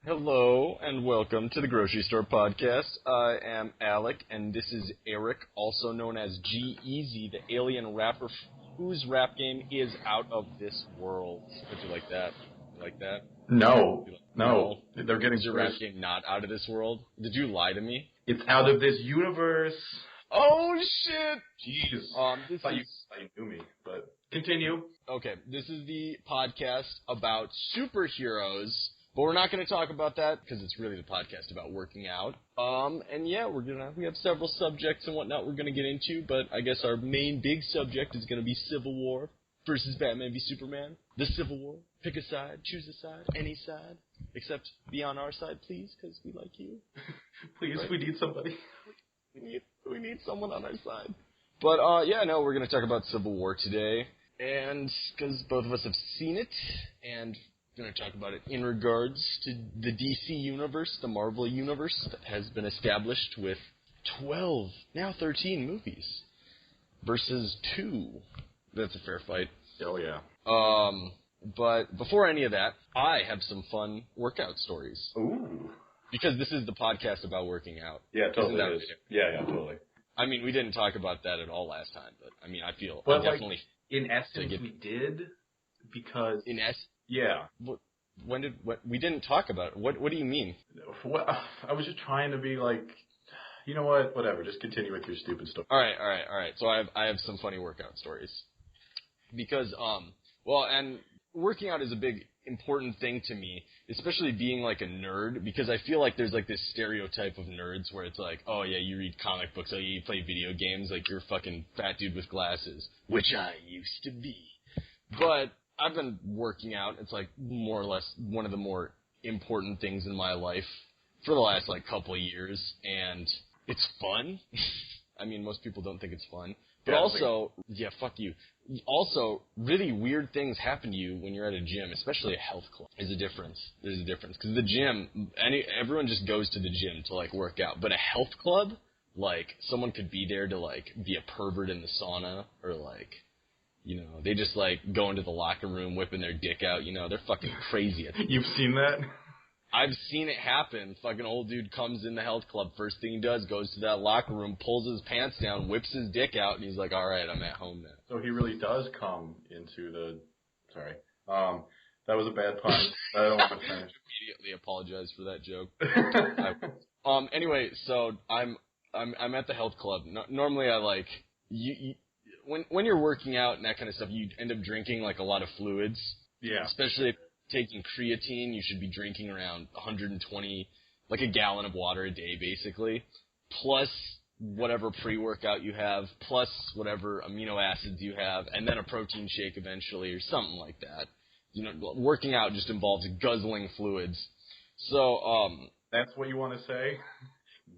Hello and welcome to the Grocery Store Podcast. I am Alec and this is Eric, also known as G-Eazy, the alien rapper whose rap game is out of this world. Would you like that? You like that? No. They're getting your rap game not out of this world? Did you lie to me? It's out of this universe. Oh shit! Jeez. I thought you knew me, but continue. Okay, this is the podcast about superheroes. But we're not going to talk about that because it's really the podcast about working out. And yeah, we have several subjects and whatnot we're going to get into, but I guess our main big subject is going to be Civil War versus Batman v Superman. The Civil War. Pick a side, choose a side, any side, except be on our side, please, because we like you. Please, right? We need somebody. We need someone on our side. But we're going to talk about Civil War today, and because both of us have seen it, and going to talk about it in regards to the DC universe, the Marvel universe that has been established with 12, now 13 movies versus 2. That's a fair fight. Oh, yeah. But before any of that, I have some fun workout stories. Ooh. Because this is the podcast about working out. Yeah, totally is. Yeah, totally. I mean, we didn't talk about that at all last time, but I mean, I feel but definitely... in essence, we did, because... In essence? Yeah. We didn't talk about it. What do you mean? Well, I was just trying to be like, you know what? Whatever. Just continue with your stupid stuff. All right. So I have some funny workout stories. Because and working out is a big important thing to me, especially being like a nerd, because I feel like there's like this stereotype of nerds where it's like, oh yeah, you read comic books, oh yeah, you play video games, like you're a fucking fat dude with glasses, which I used to be. But I've been working out. It's like more or less one of the more important things in my life for the last like couple of years, and it's fun. I mean, most people don't think it's fun, but fuck you. Also, really weird things happen to you when you're at a gym, especially a health club. There's a difference because the gym, everyone just goes to the gym to like work out, but a health club, like someone could be there to like be a pervert in the sauna or like. You know, they just, like, go into the locker room, whipping their dick out. You know, they're fucking crazy. You've seen that? I've seen it happen. Fucking old dude comes in the health club. First thing he does, goes to that locker room, pulls his pants down, whips his dick out, and he's like, all right, I'm at home now. So he really does come into the... Sorry. That was a bad pun. I don't want to finish. Immediately apologize for that joke. Anyway, so I'm at the health club. Normally I, like... When you're working out and that kind of stuff, you end up drinking, like, a lot of fluids. Yeah. Especially if you're taking creatine, you should be drinking around 120, like a gallon of water a day, basically, plus whatever pre-workout you have, plus whatever amino acids you have, and then a protein shake eventually or something like that. You know, working out just involves guzzling fluids. So, That's what you want to say?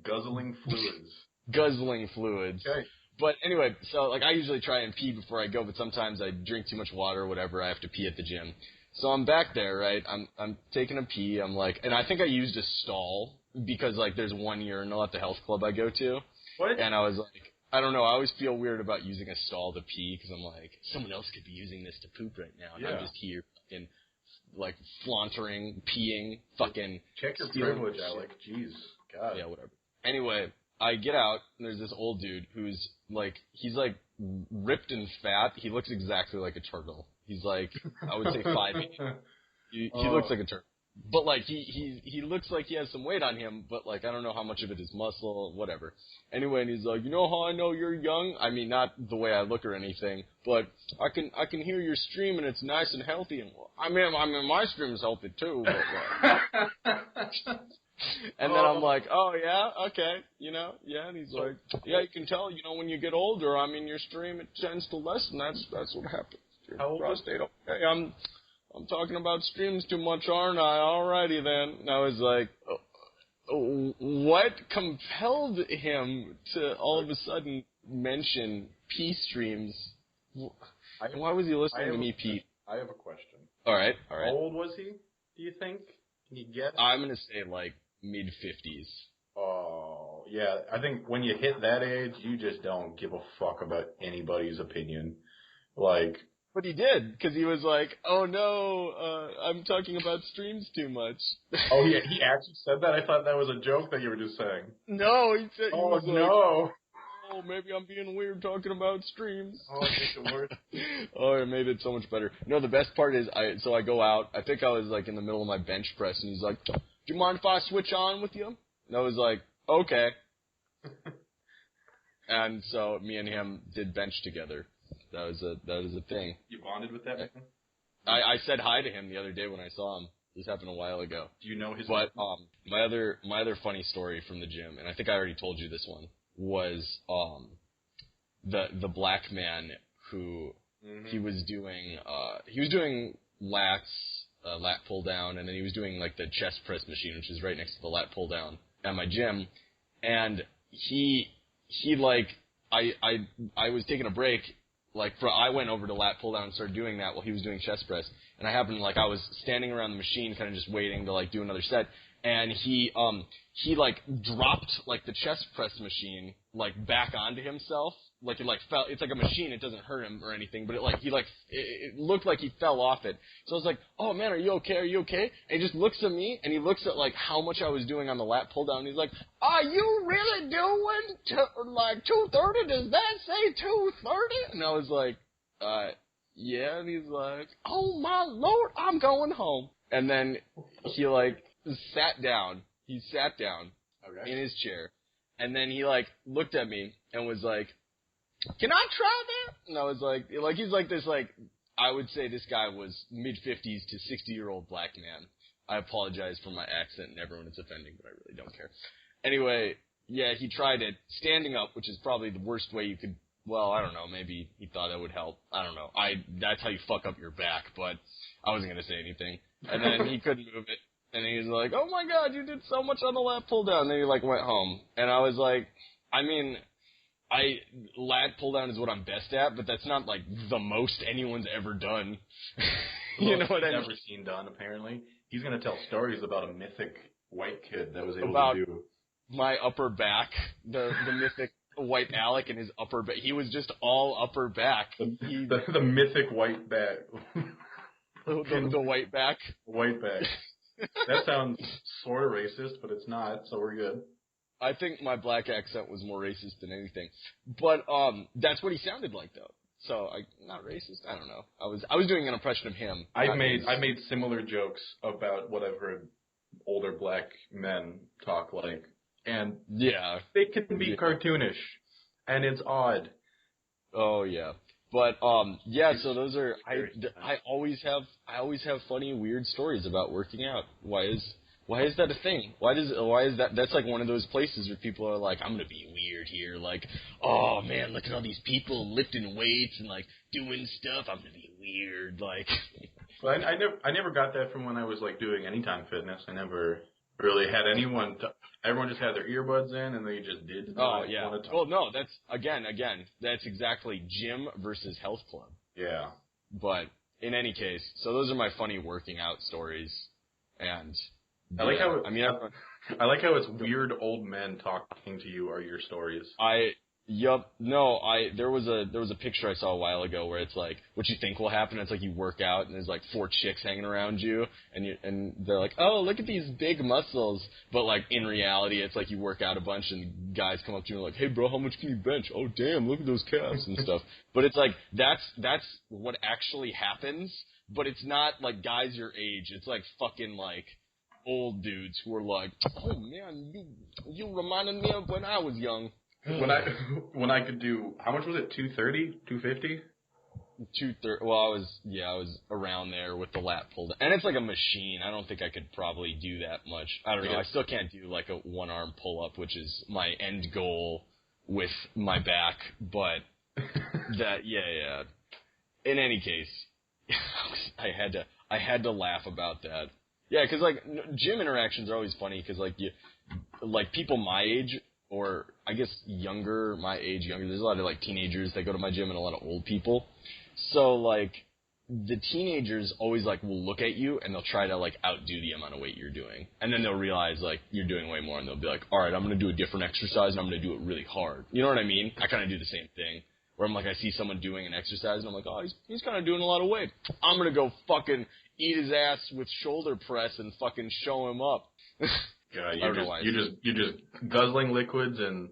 Guzzling fluids. Guzzling fluids. Okay. But anyway, so like I usually try and pee before I go, but sometimes I drink too much water or whatever. I have to pee at the gym. So I'm back there, right? I'm taking a pee. I'm like, and I think I used a stall because like there's one urinal at the health club I go to. What? And I was like, I don't know. I always feel weird about using a stall to pee because I'm like, someone else could be using this to poop right now, and I'm just here fucking like flauntering, peeing, fucking. Check your privilege, Alec. Jeez, God. Yeah, whatever. Anyway. I get out, and there's this old dude who's, like, he's, like, ripped and fat. He looks exactly like a turtle. He's, like, I would say 5'8". He looks like a turtle. But, like, he looks like he has some weight on him, but, like, I don't know how much of it is muscle, whatever. Anyway, and he's like, you know how I know you're young? I mean, not the way I look or anything, but I can hear your stream, and it's nice and healthy. And I mean, my stream is healthy, too, but, And then I'm like, oh, yeah, okay, you know, yeah, and he's like, yeah, you can tell, you know, when you get older, I mean, your stream, it tends to lessen, that's what happens. How old is prostate, okay, I'm talking about streams too much, aren't I? Alrighty then. And I was like, what compelled him to all of a sudden mention pee streams? Why was he listening to me pee? I have a question. All right. How old was he, do you think? Can you guess? I'm going to say, like, mid-50s. Oh, yeah. I think when you hit that age, you just don't give a fuck about anybody's opinion. Like... But he did, because he was like, "Oh no, I'm talking about streams too much." Oh, he actually said that? I thought that was a joke that you were just saying. No, he said. He was no! Like, oh, maybe I'm being weird talking about streams. Oh, it makes it worse. Oh, it made it so much better. No, the best part is, I go out. I think I was like in the middle of my bench press, and he's like, "Do you mind if I switch on with you?" And I was like, "Okay." And so me and him did bench together. That was a thing. You bonded with that man? I said hi to him the other day when I saw him. This happened a while ago. Do you know his But name? my other funny story from the gym, and I think I already told you this one, was the black man who he was doing lats, lat pull down, and then he was doing like the chest press machine, which is right next to the lat pull down at my gym, and he like I was taking a break. I went over to lat pull down and started doing that while he was doing chest press. And I happened, I was standing around the machine kind of just waiting to, do another set. And he dropped, the chest press machine, back onto himself. It fell. It's like a machine. It doesn't hurt him or anything. But it looked like he fell off it. So I was like, "Oh, man, are you okay? Are you okay?" And he just looks at me, and he looks at, how much I was doing on the lat pull down. And he's like, "Are you really doing, 230? Does that say 230? And I was like, yeah. And he's like, "Oh, my Lord, I'm going home." And then he, sat down. He sat down in his chair. And then he, looked at me and was like, "Can I try that?" And I was like he's like this, I would say this guy was mid-50s to 60-year-old black man. I apologize for my accent and everyone it's offending, but I really don't care. Anyway, yeah, he tried it standing up, which is probably the worst way you could, well, I don't know, maybe he thought that would help. I don't know. That's how you fuck up your back, but I wasn't going to say anything. And then he couldn't move it. And he was like, "Oh my God, you did so much on the lat pull down." And then he went home. And I was like, lat pull down is what I'm best at, but that's not the most anyone's ever done. You know what I mean? Never seen done. Apparently, he's gonna tell stories about a mythic white kid that was able to do my upper back, the mythic white Alec and his upper back. He was just all upper back. The mythic white back. the white back. White back. That sounds sort of racist, but it's not, so we're good. I think my black accent was more racist than anything. But that's what he sounded like, though. So, not racist? I don't know. I was doing an impression of him. I made similar jokes about what I've heard older black men talk like. And yeah, they can be cartoonish. And it's odd. Oh, yeah. But yeah, so those are I always have funny, weird stories about working out. Why is that a thing? Why is that? That's one of those places where people are like, "I'm gonna be weird here." "Oh man, look at all these people lifting weights and doing stuff. I'm gonna be weird." Well, I never got that from when I was doing Anytime Fitness. I never really had anyone. Everyone just had their earbuds in and they just did. Oh yeah. Well, no, that's again, that's exactly gym versus health club. Yeah. But in any case, so those are my funny working out stories, and. I like how it's weird old men talking to you are your stories. There was a picture I saw a while ago where it's what you think will happen. It's you work out and there's 4 chicks hanging around you and they're like, "Oh, look at these big muscles." But in reality, it's you work out a bunch and guys come up to you and are like, "Hey bro, how much can you bench?" "Oh damn, look at those calves," and stuff. But it's that's what actually happens. But it's not guys your age. It's fucking old dudes who are like, "Oh man, you reminded me of when I was young." When I could do, how much was it? 230, 250? 230. Well, I was around there with the lat pull down, and it's a machine. I don't think I could probably do that much. I don't know. I still can't do a one arm pull up, which is my end goal with my back. But yeah. In any case, I had to laugh about that. Yeah, because gym interactions are always funny because people my age, or I guess my age younger. There's a lot of teenagers that go to my gym and a lot of old people. So the teenagers always will look at you and they'll try to outdo the amount of weight you're doing, and then they'll realize you're doing way more, and they'll be like, "All right, I'm gonna do a different exercise and I'm gonna do it really hard." You know what I mean? I kind of do the same thing. where I'm like, I see someone doing an exercise, and I'm like, oh, he's kind of doing a lot of weight. I'm going to go fucking eat his ass with shoulder press and fucking show him up. Yeah, you're just guzzling liquids and...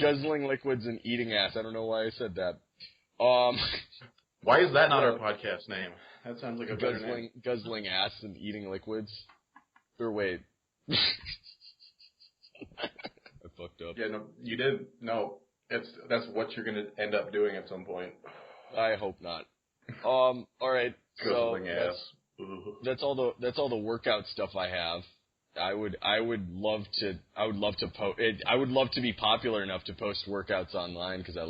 guzzling liquids and eating ass. I don't know why I said that. Why is that not our podcast name? That sounds like a better name. Guzzling ass and eating liquids. Or wait. I fucked up. Yeah, no, you didn't. No, that's what you're going to end up doing at some point. I hope not. All right. Guzzling ass. That's all the workout stuff I have. I would love to be popular enough to post workouts online because I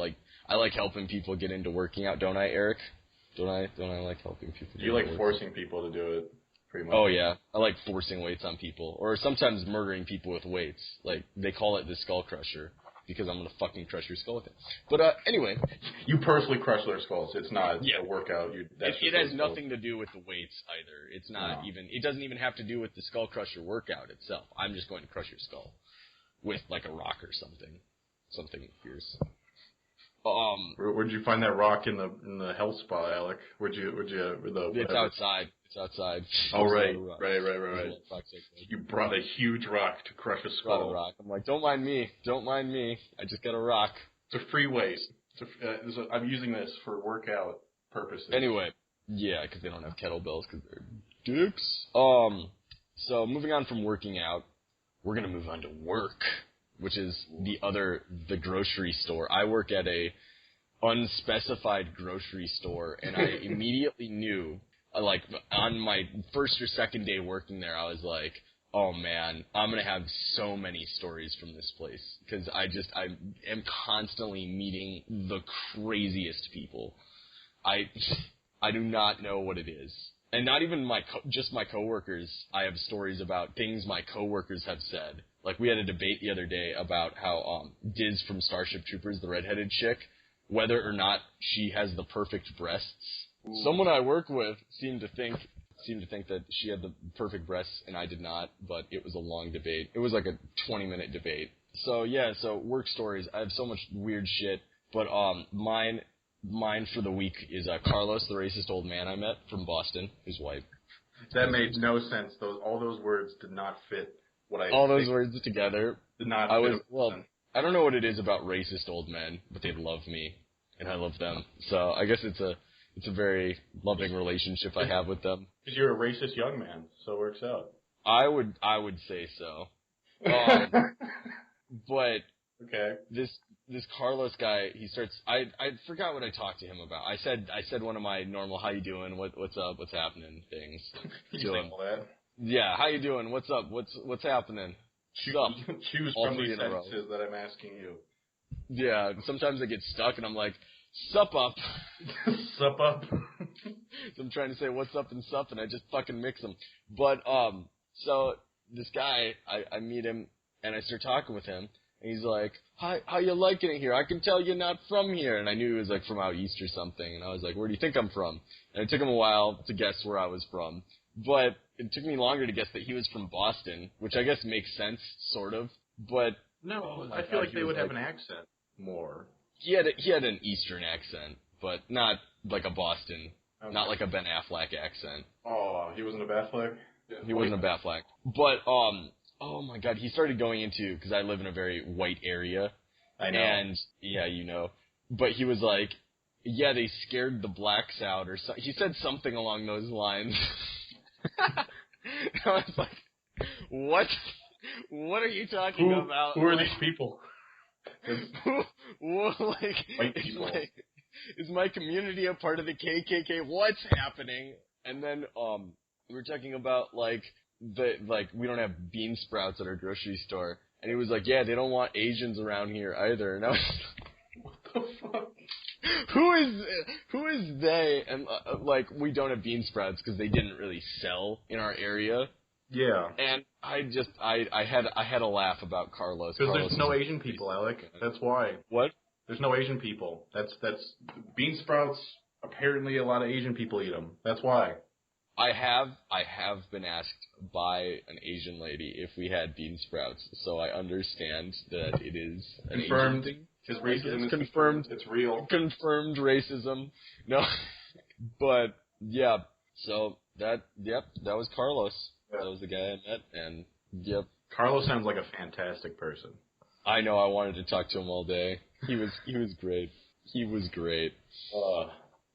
like helping people get into working out, don't I, Eric? Don't I like helping people? You like forcing people to do it, pretty much. Oh yeah, I like forcing weights on people, or sometimes murdering people with weights. Like they call it the skull crusher because I'm gonna fucking crush your skull with it. But anyway, you personally crush their skulls. It's not a workout. It has nothing to do with the weights either. It's not even. It doesn't even have to do with the skull crusher workout itself. I'm just going to crush your skull with like a rock or something fierce. Where'd you find that rock in the health spa, Alec? It's outside. It's outside. Oh right. You brought a huge rock to crush a skull. Brought a rock. I'm like, don't mind me. I just got a rock. It's a free weight. I'm using this for workout purposes. Anyway, yeah, because they don't have kettlebells because they're dicks. So moving on from working out, we're gonna move on to work, which is the grocery store. I work at a unspecified grocery store, and I immediately knew, like, on my first or second day working there, I was like, oh man, I'm going to have so many stories from this place, because I am constantly meeting the craziest people. I do not know what it is. And not even just my coworkers. I have stories about things my coworkers have said. Like, we had a debate the other day about how Diz from Starship Troopers, the redheaded chick, whether or not she has the perfect breasts. Ooh. Someone I work with seemed to think that she had the perfect breasts, and I did not, but it was a long debate. It was like a 20-minute debate. So, yeah, work stories. I have so much weird shit, but mine for the week is Carlos, the racist old man I met from Boston, who's white. That made no sense. All those words did not fit. All those words together. Did not fit. I don't know what it is about racist old men, but they love me, and I love them. So I guess it's a very loving relationship I have with them. Because you're a racist young man, so it works out. I would say so. But okay. This Carlos guy, he starts. I forgot what I talked to him about. I said one of my normal "How you doing? What's up? What's happening?" things. You say all that. Yeah, how you doing? What's up? What's happening? Choose from the sentences that I'm asking you. Yeah, sometimes I get stuck and I'm like, sup up. Sup up. So I'm trying to say what's up and sup, and I just fucking mix them. But, so this guy, I meet him and I start talking with him, and he's like, hi, how you liking it here? I can tell you're not from here. And I knew he was like from out east or something, and I was like, where do you think I'm from? And it took him a while to guess where I was from. But it took me longer to guess that he was from Boston, which I guess makes sense, sort of. But no, I feel like they would have an accent more. He had an Eastern accent, but not like a Boston, not like a Ben Affleck accent. Oh, he wasn't a Batfleck? Yeah, he wasn't a Batfleck. But oh my God, he started going into, because I live in a very white area. I know. And yeah, you know. But he was like, yeah, they scared the blacks out, or so. He said something along those lines. I was like, what? What are you talking about? Who are these people? White people. Is my community a part of the KKK? What's happening? And then we were talking about like we don't have bean sprouts at our grocery store, and he was like, yeah, they don't want Asians around here either. And I was what the fuck? Who is they? And like, we don't have bean sprouts because they didn't really sell in our area. Yeah. And I had a laugh about Carlos. Because there's no Asian people, Alec. That's why. What? There's no Asian people. That's bean sprouts. Apparently, a lot of Asian people eat them. That's why. I have been asked by an Asian lady if we had bean sprouts, so I understand that it is an Confirmed. Asian thing. His racism is confirmed. It's real. Confirmed racism. No, but yeah. So that was Carlos. Yeah. That was the guy I met, and yep. Carlos sounds like a fantastic person. I know. I wanted to talk to him all day. He was great. He was great.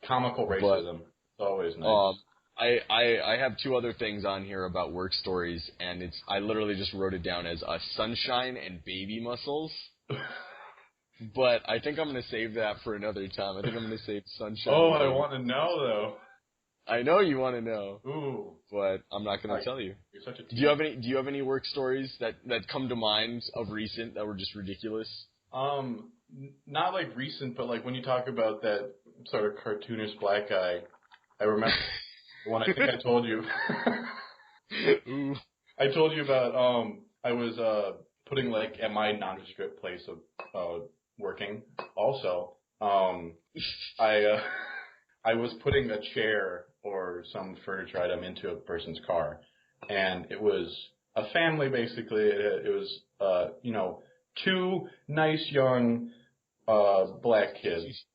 Comical racism. It's always nice. I have two other things on here about work stories, and I literally just wrote it down as sunshine and baby muscles. But I think I'm going to save that for another time. I think I'm going to save sunshine. Oh, I want to know, though. I know you want to know. Ooh. But I'm not going to tell you. You're such a Do you have any work stories that come to mind of recent that were just ridiculous? Not like recent, but like when you talk about that sort of cartoonish black guy, I remember one I think I told you. Ooh. I told you about I was putting like at my nondescript place of working. Also, I was putting a chair or some furniture item into a person's car, and it was a family basically. It was two nice young black kids,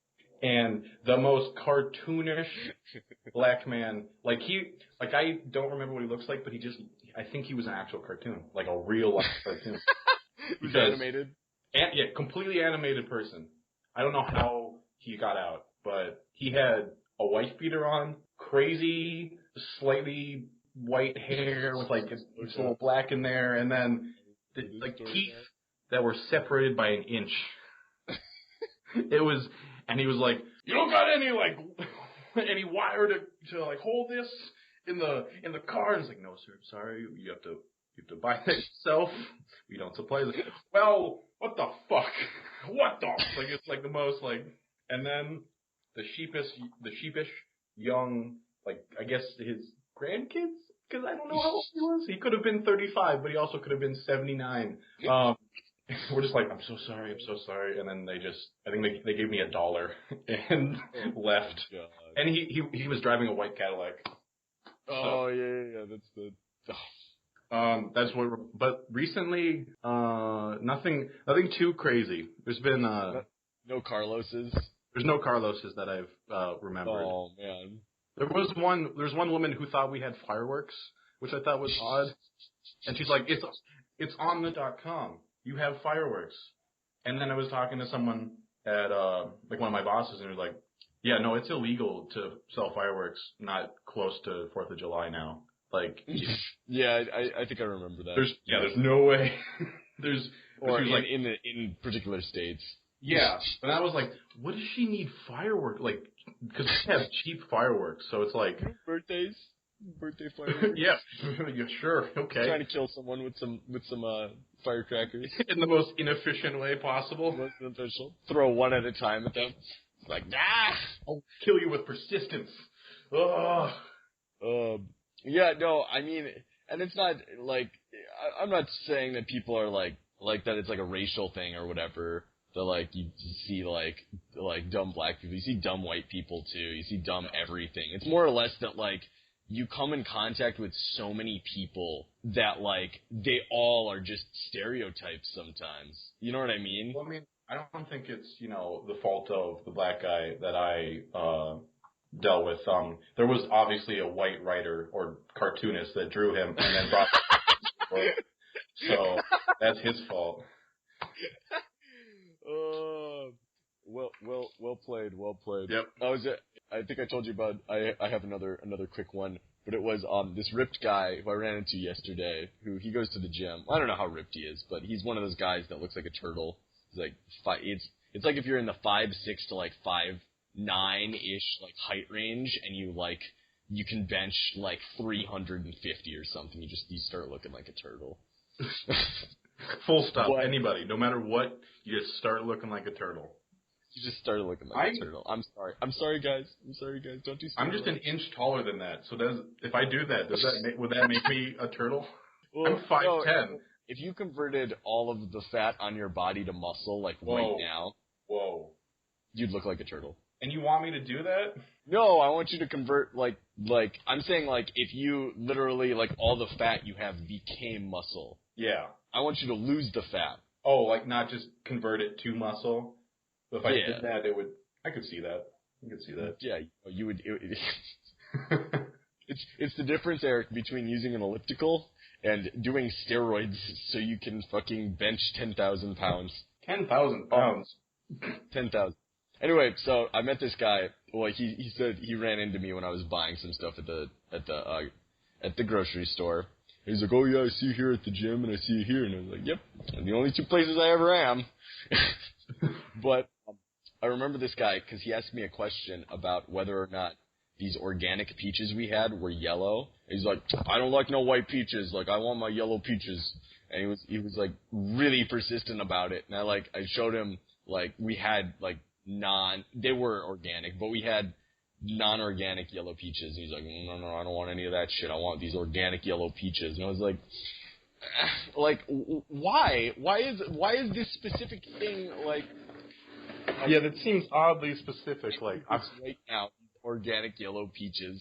and the most cartoonish black man. I don't remember what he looks like, but I think he was an actual cartoon, like a real life cartoon. He was animated? Yeah, completely animated person. I don't know how he got out, but he had a wife beater on, crazy, slightly white hair with like a little black in there, and then teeth that were separated by an inch. And he was like, "You don't got any wire to like hold this in the car?" And it's like, "No, sir, sorry, you have to buy that yourself. We don't supply this." Well, what the fuck? What the? Like it's like the most like, and then the sheepish young, like I guess his grandkids, because I don't know how old he was. He could have been 35, but he also could have been 79. We're just like, I'm so sorry. And then I think they gave me $1 and left. God. And he was driving a white Cadillac. Oh, yeah, that's the... That's what but recently, nothing too crazy. There's been, no Carloses? There's no Carloses that I've, remembered. Oh, man. There's one woman who thought we had fireworks, which I thought was odd. And she's like, it's on the .com. You have fireworks. And then I was talking to someone at, like one of my bosses, and he was like, yeah, no, it's illegal to sell fireworks not close to 4th of July now. Like, yeah, I think I remember that. There's no way. Or in particular states. Yeah. And I was like, what does she need fireworks? Like, because we have cheap fireworks, so it's like. Birthday fireworks. Yeah, sure, okay. Trying to kill someone with some firecrackers in the most inefficient way possible. Most inefficient. Throw one at a time at them. It's like, I'll kill you with persistence. Ugh. Yeah, no, I mean, and it's not like I'm not saying that people are like that. It's like a racial thing or whatever. That like you see like dumb black people, you see dumb white people too, you see dumb everything. It's more or less that like. You come in contact with so many people that, like, they all are just stereotypes sometimes. You know what I mean? Well, I mean, I don't think it's, the fault of the black guy that I dealt with. There was obviously a white writer or cartoonist that drew him and then brought him. So that's his fault. Well played. Yep. I think I told you about. I have another quick one, but it was this ripped guy who I ran into yesterday. Who he goes to the gym. I don't know how ripped he is, but he's one of those guys that looks like a turtle. He's like it's like if you're in the 5'6" to like 5'9" like height range, and you can bench like 350 or something. You start looking like a turtle. Full stop. Anybody, no matter what, you just start looking like a turtle. You just started looking like a turtle. I'm sorry, guys. Don't do. I'm just an inch taller than that. So if I do that, would that make me a turtle? Well, I'm 5'10". No, if you converted all of the fat on your body to muscle, like right now, whoa, you'd look like a turtle. And you want me to do that? No, I want you to convert, like, I'm saying, like, if you literally, like, all the fat you have became muscle. Yeah. I want you to lose the fat. Oh, like, not just convert it to muscle? If I did that, I could see that. I could see that. Yeah, you would, it's the difference, Eric, between using an elliptical and doing steroids so you can fucking bench 10,000 pounds. 10,000 pounds? 10,000. Anyway, so I met this guy. Well, he said he ran into me when I was buying some stuff at the grocery store. He's like, "Oh yeah, I see you here at the gym, and I see you here," and I was like, "Yep, the only two places I ever am." But I remember this guy because he asked me a question about whether or not these organic peaches we had were yellow. He's like, "I don't like no white peaches. Like, I want my yellow peaches." And he was like really persistent about it. And I showed him, like, we had like they were organic, but we had non-organic yellow peaches. And he's like, no, I don't want any of that shit. I want these organic yellow peaches. And I was like, why? Why is this specific thing like? Yeah, that seems oddly specific. Like, right now, organic yellow peaches.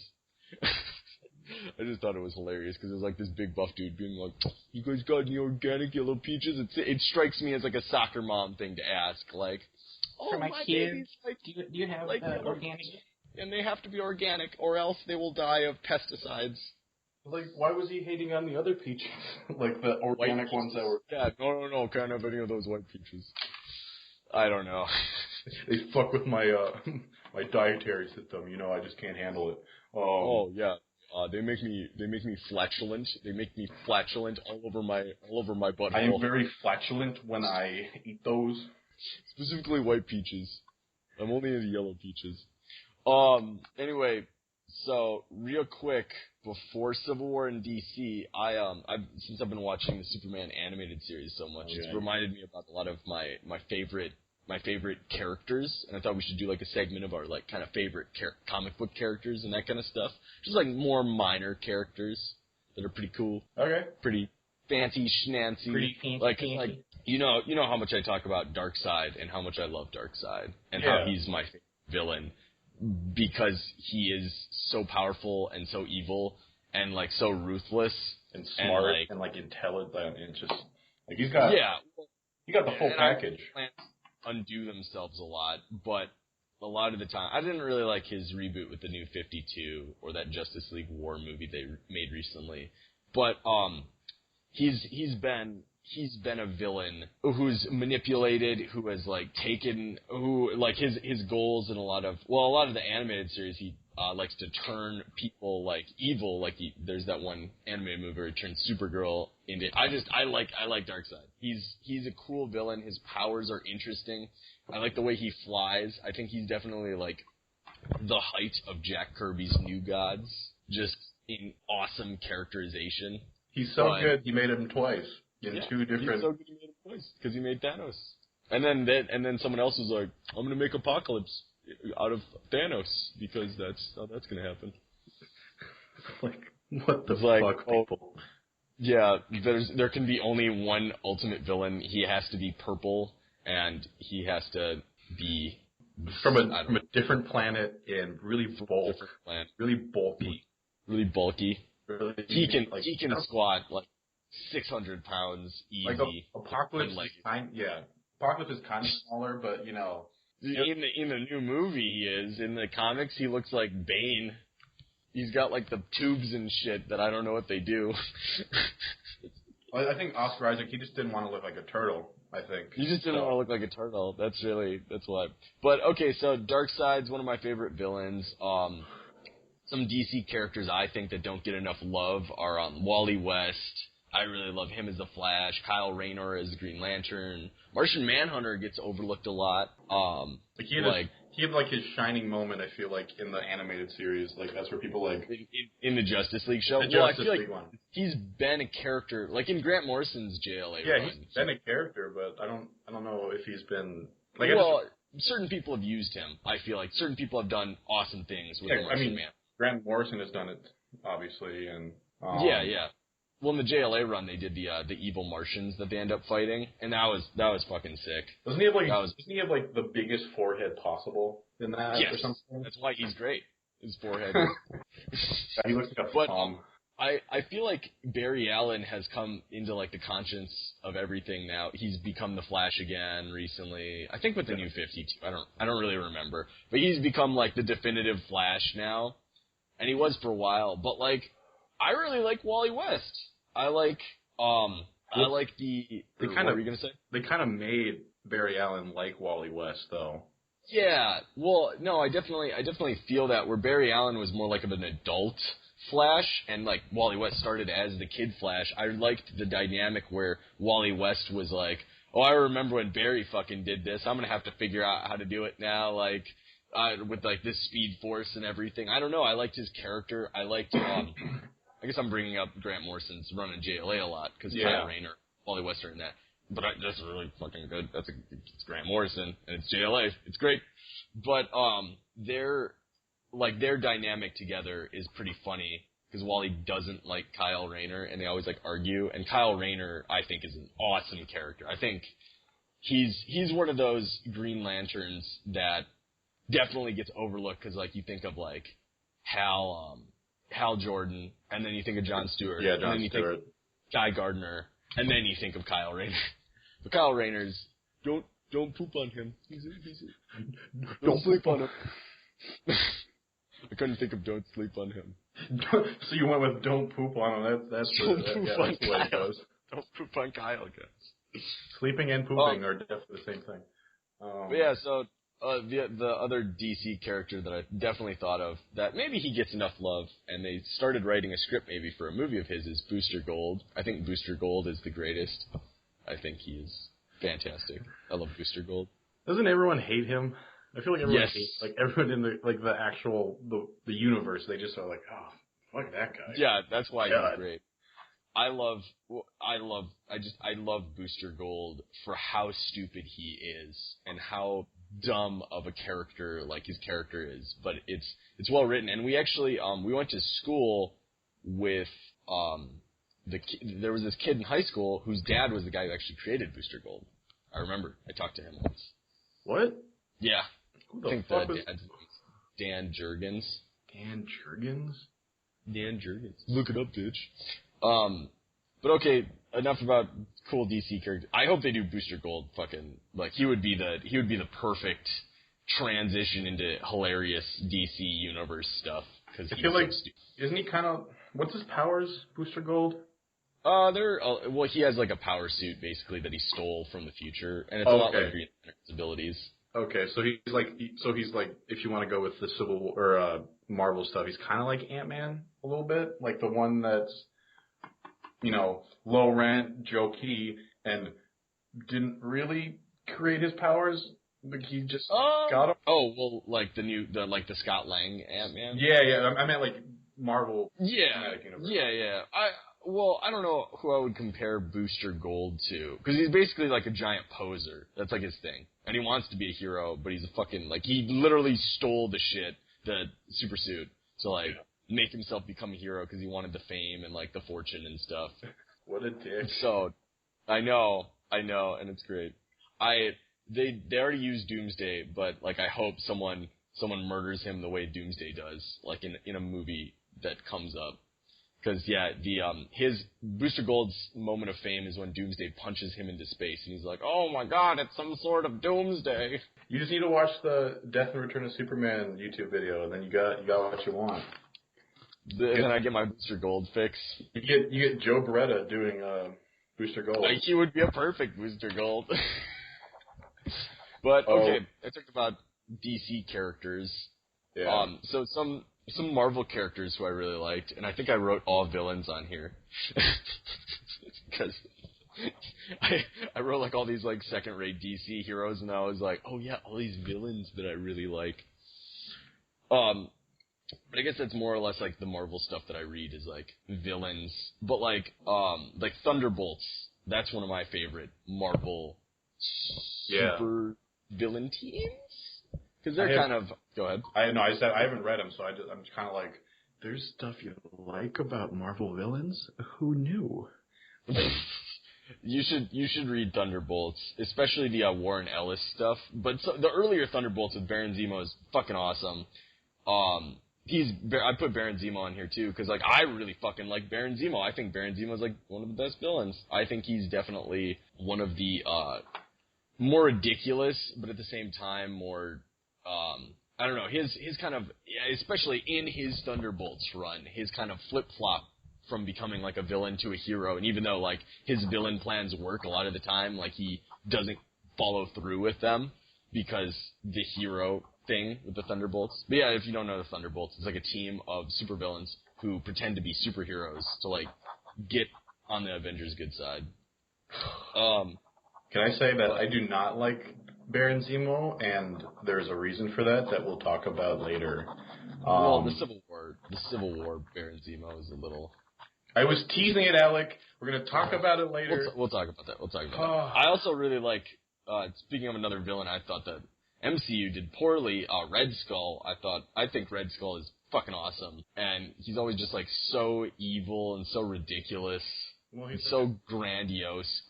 I just thought it was hilarious because it was like this big buff dude being like, "You guys got any organic yellow peaches?" It strikes me as like a soccer mom thing to ask, like, "Oh, for my kids, like, do you have like organic?" And they have to be organic, or else they will die of pesticides. Like, why was he hating on the other peaches? Like the organic ones that were... Yeah, no, can't have any of those white peaches. I don't know. They fuck with my my dietary system. You know, I just can't handle it. Oh yeah. They make me flatulent. They make me flatulent all over my butthole. I am very flatulent when I eat those. Specifically white peaches. I'm only into yellow peaches. Anyway, so real quick, before Civil War in DC, since I've been watching the Superman animated series so much, it's reminded me about a lot of my favorite characters, and I thought we should do like a segment of our like kind of favorite comic book characters and that kind of stuff. Just like more minor characters that are pretty cool. Okay. Pretty fancy schnancy. Pretty fancy. Like you know how much I talk about Darkseid and how much I love Darkseid and how he's my favorite villain because he is so powerful and so evil and like so ruthless and smart and like intelligent and just like he got the full package. Undo themselves a lot, but a lot of the time, I didn't really like his reboot with the New 52 or that Justice League War movie they made recently. But he's been a villain who's manipulated, who has like his goals in a lot of the animated series he likes to turn people like evil. Like there's that one animated movie where he turns Supergirl into. I like Darkseid. He's a cool villain. His powers are interesting. I like the way he flies. I think he's definitely like the height of Jack Kirby's New Gods, just in awesome characterization. He's so good. He made him twice in two different. He's so good. He made him twice because he made Thanos. And then someone else was like, "I'm gonna make Apocalypse out of Thanos because that's how that's gonna happen." Like what the fuck, people? Yeah, there can be only one ultimate villain. He has to be purple, and he has to be from a different planet and really bulky. Really bulky. Really, he can squat like 600 pounds easy. Like Apocalypse is Apocalypse is kind of smaller, but you know. In the new movie he is. In the comics he looks like Bane. He's got like the tubes and shit that I don't know what they do. I think Oscar Isaac, he just didn't want to look like a turtle, I think. He just didn't want to look like a turtle. That's why. But okay, so Darkseid's one of my favorite villains. Some DC characters I think that don't get enough love are Wally West. I really love him as the Flash. Kyle Rayner as the Green Lantern. Martian Manhunter gets overlooked a lot. He had like his shining moment. I feel like in the animated series, like that's where people like in the Justice League show. The Justice League one. He's been a character like in Grant Morrison's JLA. Yeah, he's been a character, but I don't know if he's been like. Certain people have used him. I feel like certain people have done awesome things with Martian Man. Grant Morrison has done it, obviously, and yeah. well, in the JLA run, they did the evil Martians that they end up fighting, and that was fucking sick. Doesn't he have like the biggest forehead possible in that yes, or something? That's why he's great. His forehead. He looks like a thumb. I feel like Barry Allen has come into like the conscience of everything now. He's become the Flash again recently. I think with the new 52. I don't really remember, but he's become like the definitive Flash now, and he was for a while. But like, I really like Wally West. I like the. What were you gonna say? They kind of made Barry Allen like Wally West, though. Yeah. Well, no, I definitely feel that where Barry Allen was more like of an adult Flash, and like Wally West started as the kid Flash. I liked the dynamic where Wally West was like, "Oh, I remember when Barry fucking did this. I'm gonna have to figure out how to do it now." Like. With like this Speed Force and everything. I don't know. I liked his character. I liked. I guess I'm bringing up Grant Morrison's run in JLA a lot because Kyle Rayner, Wally West are in that. But that's really fucking good. It's Grant Morrison and it's JLA. It's great. But their dynamic together is pretty funny because Wally doesn't like Kyle Rayner and they always like argue. And Kyle Rayner, I think, is an awesome character. I think he's one of those Green Lanterns that definitely gets overlooked because like you think of like Hal Jordan, and then you think of Jon Stewart. Yeah, Jon and then Stewart. You think Guy Gardner, and then you think of Kyle Rayner. But Kyle Rayner's don't poop on him. Don't sleep on him. I couldn't think of don't sleep on him. So you went with don't poop on him. That's the way it goes. Don't poop on Kyle, guys. Sleeping and pooping are definitely the same thing. But yeah, so. The other DC character that I definitely thought of that maybe he gets enough love, and they started writing a script maybe for a movie of his, is Booster Gold. I think Booster Gold is the greatest. I think he is fantastic. I love Booster Gold. Doesn't everyone hate him? I feel like everyone hates, like everyone in the actual the universe. They just are like, oh, fuck that guy. Yeah, that's why he's great. I love Booster Gold for how stupid he is and how dumb of a character like his character is, but it's well written. And we actually we went to school with there was this kid in high school whose dad was the guy who actually created Booster Gold. I remember I talked to him once. What? Yeah, Who I think the fuck the dad's Dan Jurgens. Dan Jurgens? Dan Jurgens. Look it up, bitch. But okay, enough about cool DC characters. I hope they do Booster Gold. Fucking like he would be the perfect transition into hilarious DC universe stuff. Because I feel like isn't he kind of what's his powers? Booster Gold. Well, he has like a power suit basically that he stole from the future, and it's a lot like Green Lantern's abilities. Okay, so he's like if you want to go with the Civil or Marvel stuff, he's kind of like Ant-Man a little bit, like the one that's. Low rent, jokey, and didn't really create his powers. But he just got them. Oh, well, like the Scott Lang Ant-Man? Yeah. I meant like Marvel. Yeah. Yeah. I don't know who I would compare Booster Gold to. Because he's basically like a giant poser. That's like his thing. And he wants to be a hero, but he's a fucking, like, he literally stole the super suit. So, like, make himself become a hero because he wanted the fame and, like, the fortune and stuff. What a dick. So, I know, and it's great. They already used Doomsday, but, like, I hope someone murders him the way Doomsday does, like, in a movie that comes up. Because, yeah, his Booster Gold's moment of fame is when Doomsday punches him into space, and he's like, oh my god, it's some sort of Doomsday. You just need to watch the Death and Return of Superman YouTube video, and then you got what you want. Then I get my Booster Gold fix. You get Joe Beretta doing Booster Gold. Like, he would be a perfect Booster Gold. But, okay, I talked about DC characters. Yeah. So some Marvel characters who I really liked, and I think I wrote all villains on here. Because I wrote, like, all these, like, second-rate DC heroes, and I was like, oh, yeah, all these villains that I really like. But I guess that's more or less, like, the Marvel stuff that I read is, like, villains. But, like Thunderbolts, that's one of my favorite Marvel super villain teams. Because they're kind of... Go ahead. I haven't read them, so I'm just kind of like there's stuff you like about Marvel villains? Who knew? You should read Thunderbolts, especially the Warren Ellis stuff. But the earlier Thunderbolts with Baron Zemo is fucking awesome. I put Baron Zemo in here too because like I really fucking like Baron Zemo. I think Baron Zemo is like one of the best villains. I think he's definitely one of the more ridiculous, but at the same time more. I don't know, his kind of, especially in his Thunderbolts run, his kind of flip-flop from becoming, like, a villain to a hero, and even though, like, his villain plans work a lot of the time, like, he doesn't follow through with them because the hero thing with the Thunderbolts. But yeah, if you don't know the Thunderbolts, it's like a team of supervillains who pretend to be superheroes to, like, get on the Avengers' good side. Can I say that I do not like Baron Zemo, and there's a reason for that we'll talk about later. Well, the Civil War Baron Zemo is a little... I was teasing it, Alec. We're going to talk about it later. We'll talk about that. I also really like, speaking of another villain, I thought that MCU did poorly. Red Skull, I think Red Skull is fucking awesome. And he's always just like so evil and so ridiculous. Well, he's so grandiose.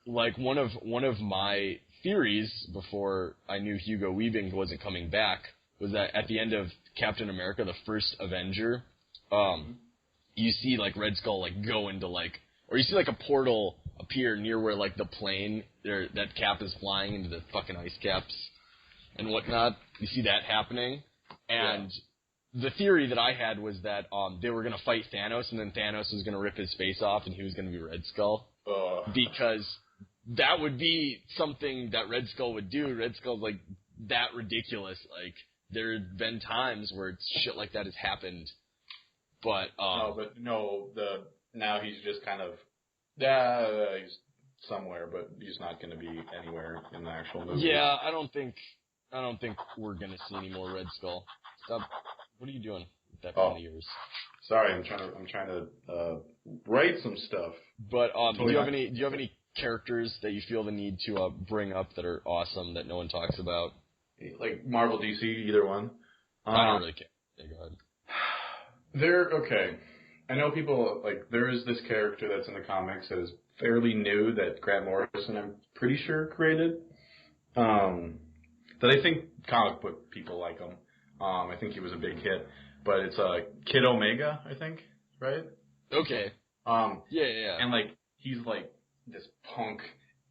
Like one of my theories before I knew Hugo Weaving wasn't coming back was that at the end of Captain America, the first Avenger, you see like Red Skull like go into like, or you see like a portal appear near where like the plane that Cap is flying into the fucking ice caps and whatnot. You see that happening, and the theory that I had was that they were gonna fight Thanos, and then Thanos was gonna rip his face off, and he was gonna be Red Skull because that would be something that Red Skull would do. Red Skull's like that ridiculous. Like there have been times where shit like that has happened. But now he's just kind of he's somewhere, but he's not going to be anywhere in the actual movie. Yeah, I don't think we're going to see any more Red Skull. Stop. What are you doing with that pen of yours? Sorry, I'm trying to write some stuff. But do you have any characters that you feel the need to bring up that are awesome that no one talks about? Like Marvel, DC, either one. I don't really care. Yeah, go ahead. Okay. I know people, like, there is this character that's in the comics that is fairly new that Grant Morrison, I'm pretty sure, created. That I think comic book people like him. I think he was a big hit. But it's Kid Omega, I think, right? Okay. Yeah. And, like, he's, like, this punk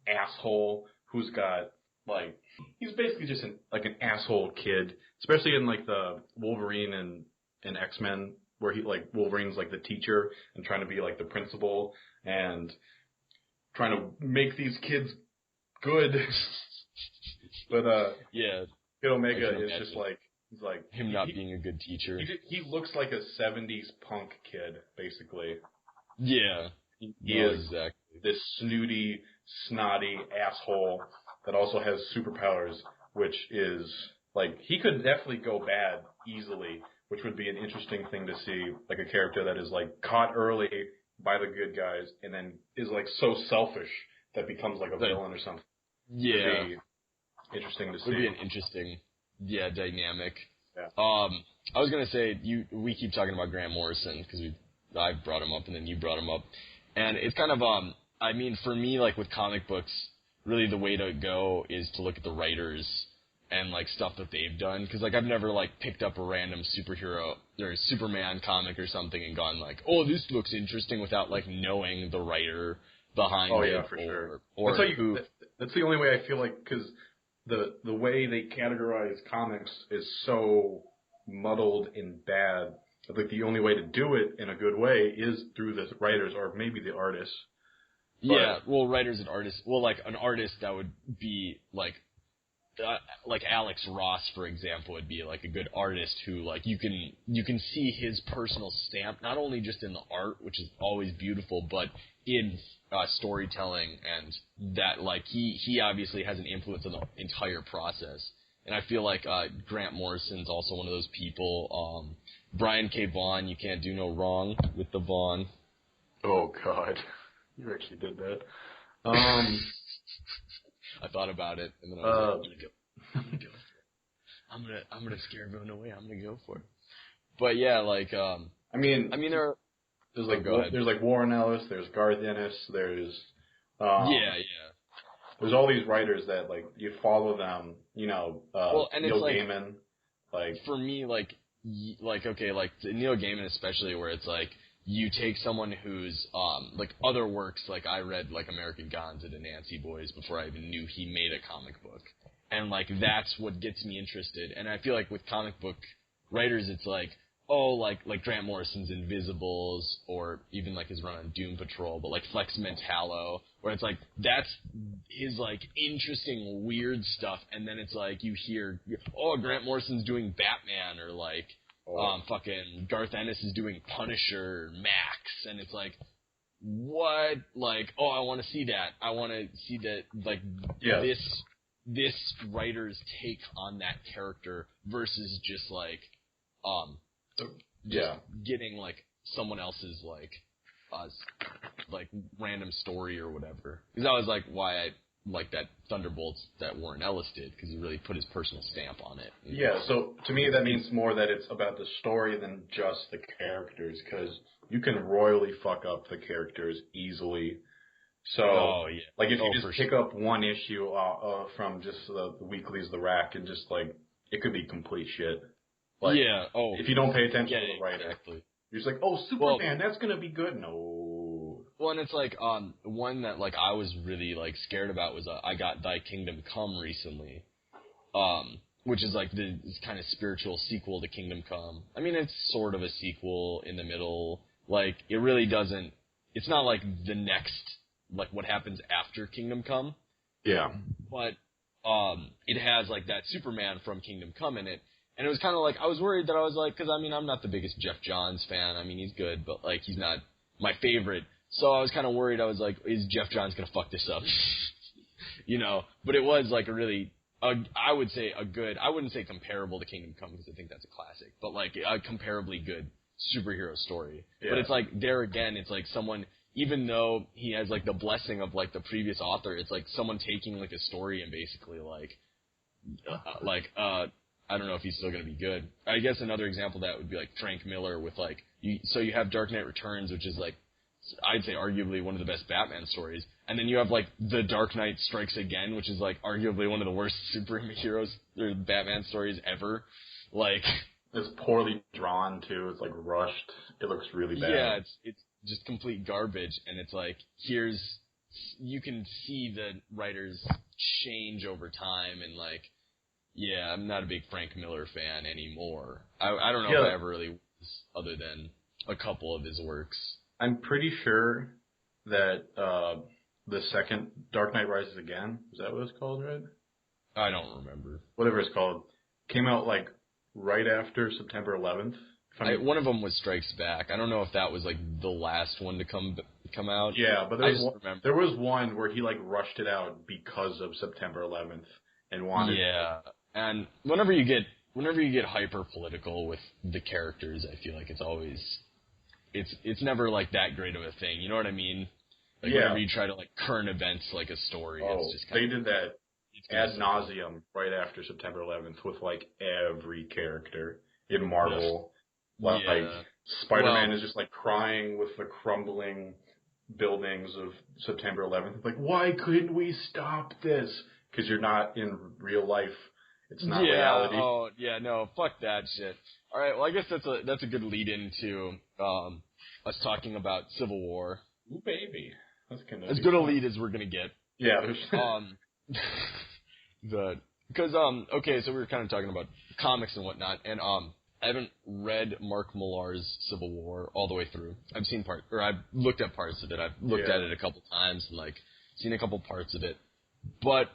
asshole who's got, like, he's basically just an asshole kid, especially in, like, the Wolverine and X-Men, where he, like, Wolverine's, like, the teacher and trying to be, like, the principal and trying to make these kids good. But, Kid Omega is just, like, he's, like... Him not being a good teacher. He looks like a 70s punk kid, basically. Yeah. He is exactly this snooty, snotty asshole that also has superpowers, which is, like, he could definitely go bad easily, which would be an interesting thing to see, like a character that is, like, caught early by the good guys and then is, like, so selfish that becomes, like, a villain or something. Yeah. Would be interesting to see. Would be an interesting, dynamic. Yeah. I was going to say, we keep talking about Grant Morrison because I brought him up and then you brought him up. And it's kind of, I mean, for me, like, with comic books, really the way to go is to look at the writers and, like, stuff that they've done. Because, like, I've never, like, picked up a random superhero or Superman comic or something and gone, like, oh, this looks interesting without, like, knowing the writer behind it. Oh, yeah, for sure. That's the only way I feel like, because the way they categorize comics is so muddled and bad. I think the only way to do it in a good way is through the writers or maybe the artists. Yeah, well, writers and artists. Well, like, an artist that would be, like Alex Ross, for example, would be, like, a good artist who, like, you can see his personal stamp, not only just in the art, which is always beautiful, but in storytelling, and that, like, he obviously has an influence on the entire process. And I feel like Grant Morrison's also one of those people. Brian K. Vaughan, you can't do no wrong with the Vaughan. Oh, God. You actually did that. I thought about it, and then I was like, I'm gonna go for it. I'm gonna scare everyone away. I'm gonna go for it. But yeah, like I mean there. There's like go ahead. there's like Warren Ellis, there's Garth Ennis, there's Yeah. there's all these writers that like you follow them, Well, and Neil it's like Gaiman, like for me, like okay, like Neil Gaiman especially, where it's like you take someone who's like other works, like I read like American Gods and the Nancy Boys before I even knew he made a comic book, and like that's what gets me interested. And I feel like with comic book writers, it's like like Grant Morrison's Invisibles, or even like his run on Doom Patrol, but like Flex Mentallo, where it's like that's his like interesting weird stuff, and then it's like you hear Grant Morrison's doing Batman, or like fucking Garth Ennis is doing Punisher, Max, and it's like what, like I want to see that, I want to see that, like this writer's take on that character versus just like getting like someone else's like random story or whatever. Because that was like why I like that Thunderbolts that Warren Ellis did, because he really put his personal stamp on it. Yeah, so to me that means more that it's about the story than just the characters, because you can royally fuck up the characters easily. So, like if you just pick up one issue from just the weeklies, the rack, and just like it could be complete shit. Like, if you don't pay attention to the writer, you're just like, Superman, that's gonna be good. No. Well, and it's like one that like I was really like scared about was I got Thy Kingdom Come recently, which is like this kind of spiritual sequel to Kingdom Come. I mean, it's sort of a sequel in the middle. Like it really doesn't. It's not like the next, like what happens after Kingdom Come. Yeah. But it has like that Superman from Kingdom Come in it. And it was kind of like, I was worried that I was like, because I mean, I'm not the biggest Jeff Johns fan. I mean, he's good, but like, he's not my favorite. So I was kind of worried. I was like, is Jeff Johns going to fuck this up? But it was like a really, I would say a good, I wouldn't say comparable to Kingdom Come because I think that's a classic, but like a comparably good superhero story. Yeah. But it's like, there again, it's like someone, even though he has like the blessing of like the previous author, it's like someone taking like a story and basically I don't know if he's still going to be good. I guess another example of that would be like Frank Miller with like, so you have Dark Knight Returns, which is like, I'd say arguably one of the best Batman stories. And then you have like The Dark Knight Strikes Again, which is like arguably one of the worst superheroes or Batman stories ever. Like, it's poorly drawn too. It's like rushed. It looks really bad. Yeah, it's just complete garbage. And it's like, you can see the writers change over time, and like, yeah, I'm not a big Frank Miller fan anymore. I don't know if I ever really was, other than a couple of his works. I'm pretty sure that the second Dark Knight Rises Again, is that what it's called, right? I don't remember. Whatever it's called. Came out like right after September 11th. One of them was Strikes Back. I don't know if that was like the last one to come out. Yeah, but there was one where he like rushed it out because of September 11th and wanted. Yeah. And whenever you get hyper political with the characters, I feel like it's always, it's never like that great of a thing. You know what I mean? Like whenever you try to like current events like a story, it's just kind they did that ad nauseum right after September 11th with like every character in Marvel. Like Spider-Man is just like crying with the crumbling buildings of September 11th. Like, why couldn't we stop this? Because you're not in real life. It's not reality. Oh, yeah, no, fuck that shit. All right, well, I guess that's a good lead into us talking about Civil War. Ooh, baby. That's kind of as good a lead as we're gonna get. Yeah. Okay, so we were kind of talking about comics and whatnot, and I haven't read Mark Millar's Civil War all the way through. I've looked at parts of it. I've looked at it a couple times and like seen a couple parts of it. But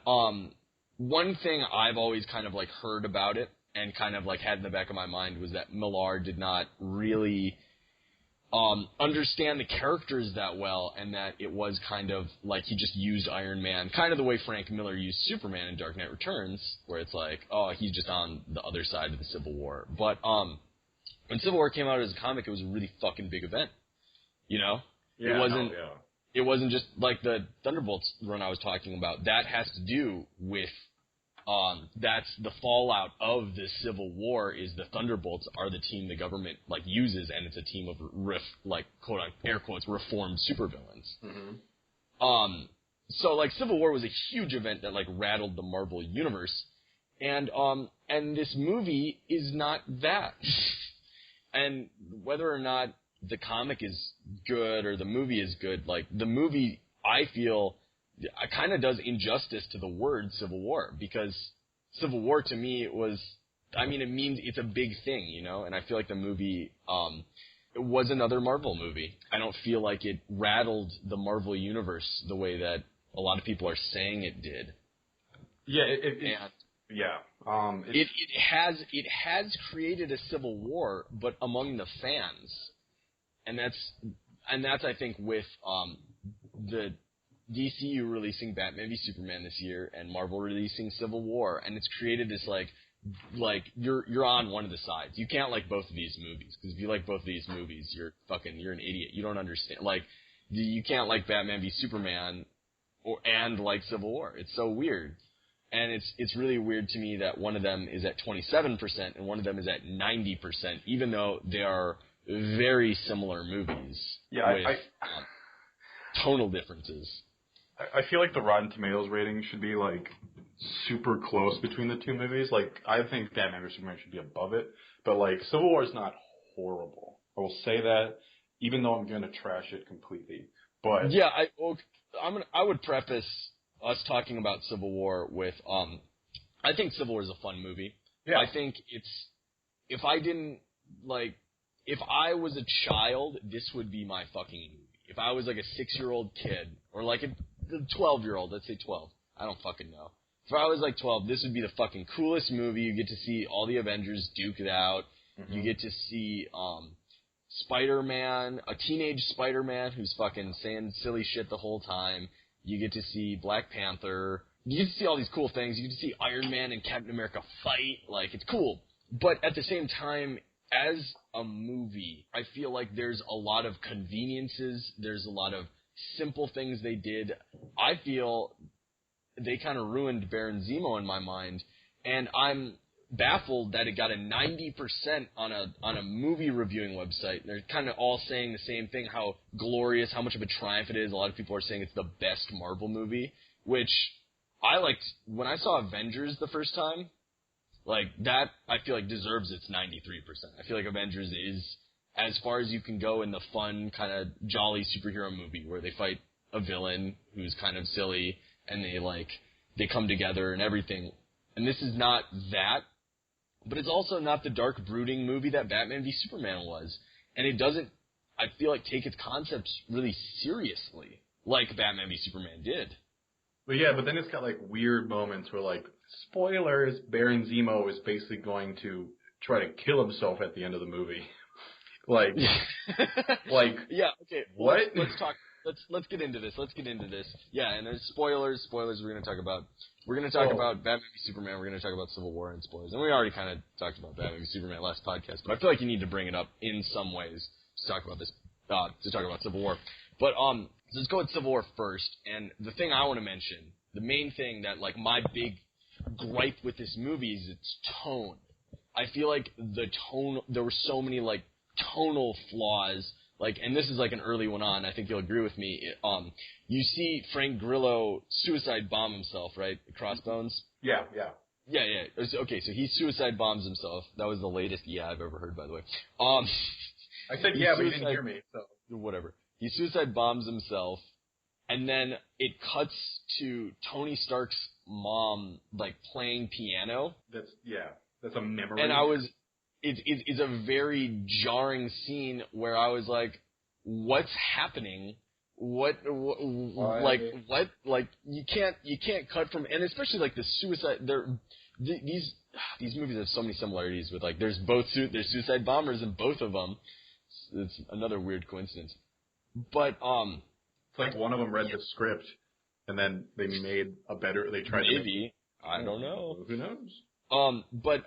one thing I've always kind of like heard about it and kind of like had in the back of my mind was that Millar did not really understand the characters that well, and that it was kind of like he just used Iron Man, kind of the way Frank Miller used Superman in Dark Knight Returns, where it's like, he's just on the other side of the Civil War. But when Civil War came out as a comic, it was a really fucking big event. You know? Yeah, It wasn't just like the Thunderbolts run I was talking about. That has to do with that's the fallout of the Civil War is the Thunderbolts are the team the government like uses, and it's a team of quote air quotes reformed supervillains. Mm-hmm. So like Civil War was a huge event that like rattled the Marvel universe, and this movie is not that. And whether or not the comic is good or the movie is good, like the movie, I feel, kind of does injustice to the word Civil War, because Civil War to me was, I mean, it means it's a big thing, you know, and I feel like the movie, it was another Marvel movie. I don't feel like it rattled the Marvel universe the way that a lot of people are saying it did. Yeah, it has created a civil war, but among the fans, and that's I think with the DCU releasing Batman v Superman this year and Marvel releasing Civil War, and it's created this like you're on one of the sides. You can't like both of these movies, because if you like both of these movies, you're an idiot. You don't understand. Like you can't like Batman v Superman and like Civil War. It's so weird. And it's really weird to me that one of them is at 27% and one of them is at 90%, even though they are very similar movies. Yeah, with tonal differences. I feel like the Rotten Tomatoes rating should be like super close between the two movies. Like I think Batman vs Superman should be above it, but like Civil War is not horrible. I will say that, even though I'm gonna trash it completely. But yeah, I would preface us talking about Civil War with, I think Civil War is a fun movie. Yeah. I think if I was a child, this would be my fucking movie. If I was like a 6-year-old kid, or like a 12-year-old, let's say 12. I don't fucking know. If I was like 12, this would be the fucking coolest movie. You get to see all the Avengers duke it out. Mm-hmm. You get to see, Spider-Man, a teenage Spider-Man who's fucking saying silly shit the whole time. You get to see Black Panther. You get to see all these cool things. You get to see Iron Man and Captain America fight. Like, it's cool. But at the same time, as a movie, I feel like there's a lot of conveniences. There's a lot of simple things they did. I feel they kind of ruined Baron Zemo in my mind. And I'm baffled that it got a 90% on a movie reviewing website. They're kind of all saying the same thing, how glorious, how much of a triumph it is. A lot of people are saying it's the best Marvel movie, which I liked. When I saw Avengers the first time, like that, I feel like deserves its 93%. I feel like Avengers is as far as you can go in the fun, kind of jolly superhero movie where they fight a villain who's kind of silly and they come together and everything. And this is not that. But it's also not the dark, brooding movie that Batman v Superman was. And it doesn't, I feel like, take its concepts really seriously, like Batman v Superman did. But yeah, but then it's got, like, weird moments where, like, spoilers, Baron Zemo is basically going to try to kill himself at the end of the movie. Like, yeah, okay. What? Let's get into this. Yeah, and there's spoilers we're going to talk about. We're going to talk about Batman v Superman. We're going to talk about Civil War and spoilers. And we already kind of talked about Batman v Superman last podcast, but I feel like you need to bring it up in some ways to talk about this, to talk about Civil War. But let's go with Civil War first. And the thing I want to mention, the main thing that, like, my big gripe with this movie is its tone. I feel like the tone, there were so many, like, tonal flaws. Like, and this is like an early one on, I think you'll agree with me. You see Frank Grillo suicide bomb himself, right? Crossbones? Yeah. Okay, so he suicide bombs himself. That was the latest I've ever heard, by the way. I said but you didn't hear me, so. Whatever. He suicide bombs himself, and then it cuts to Tony Stark's mom, like, playing piano. That's a memory. And it's a very jarring scene where I was like, what's happening? What, like, you can't cut from, and especially, like, the suicide, these movies have so many similarities with, like, there's suicide bombers in both of them. It's another weird coincidence. But, it's like one of them read the script, and then they made they tried to maybe. I don't know. Who knows? But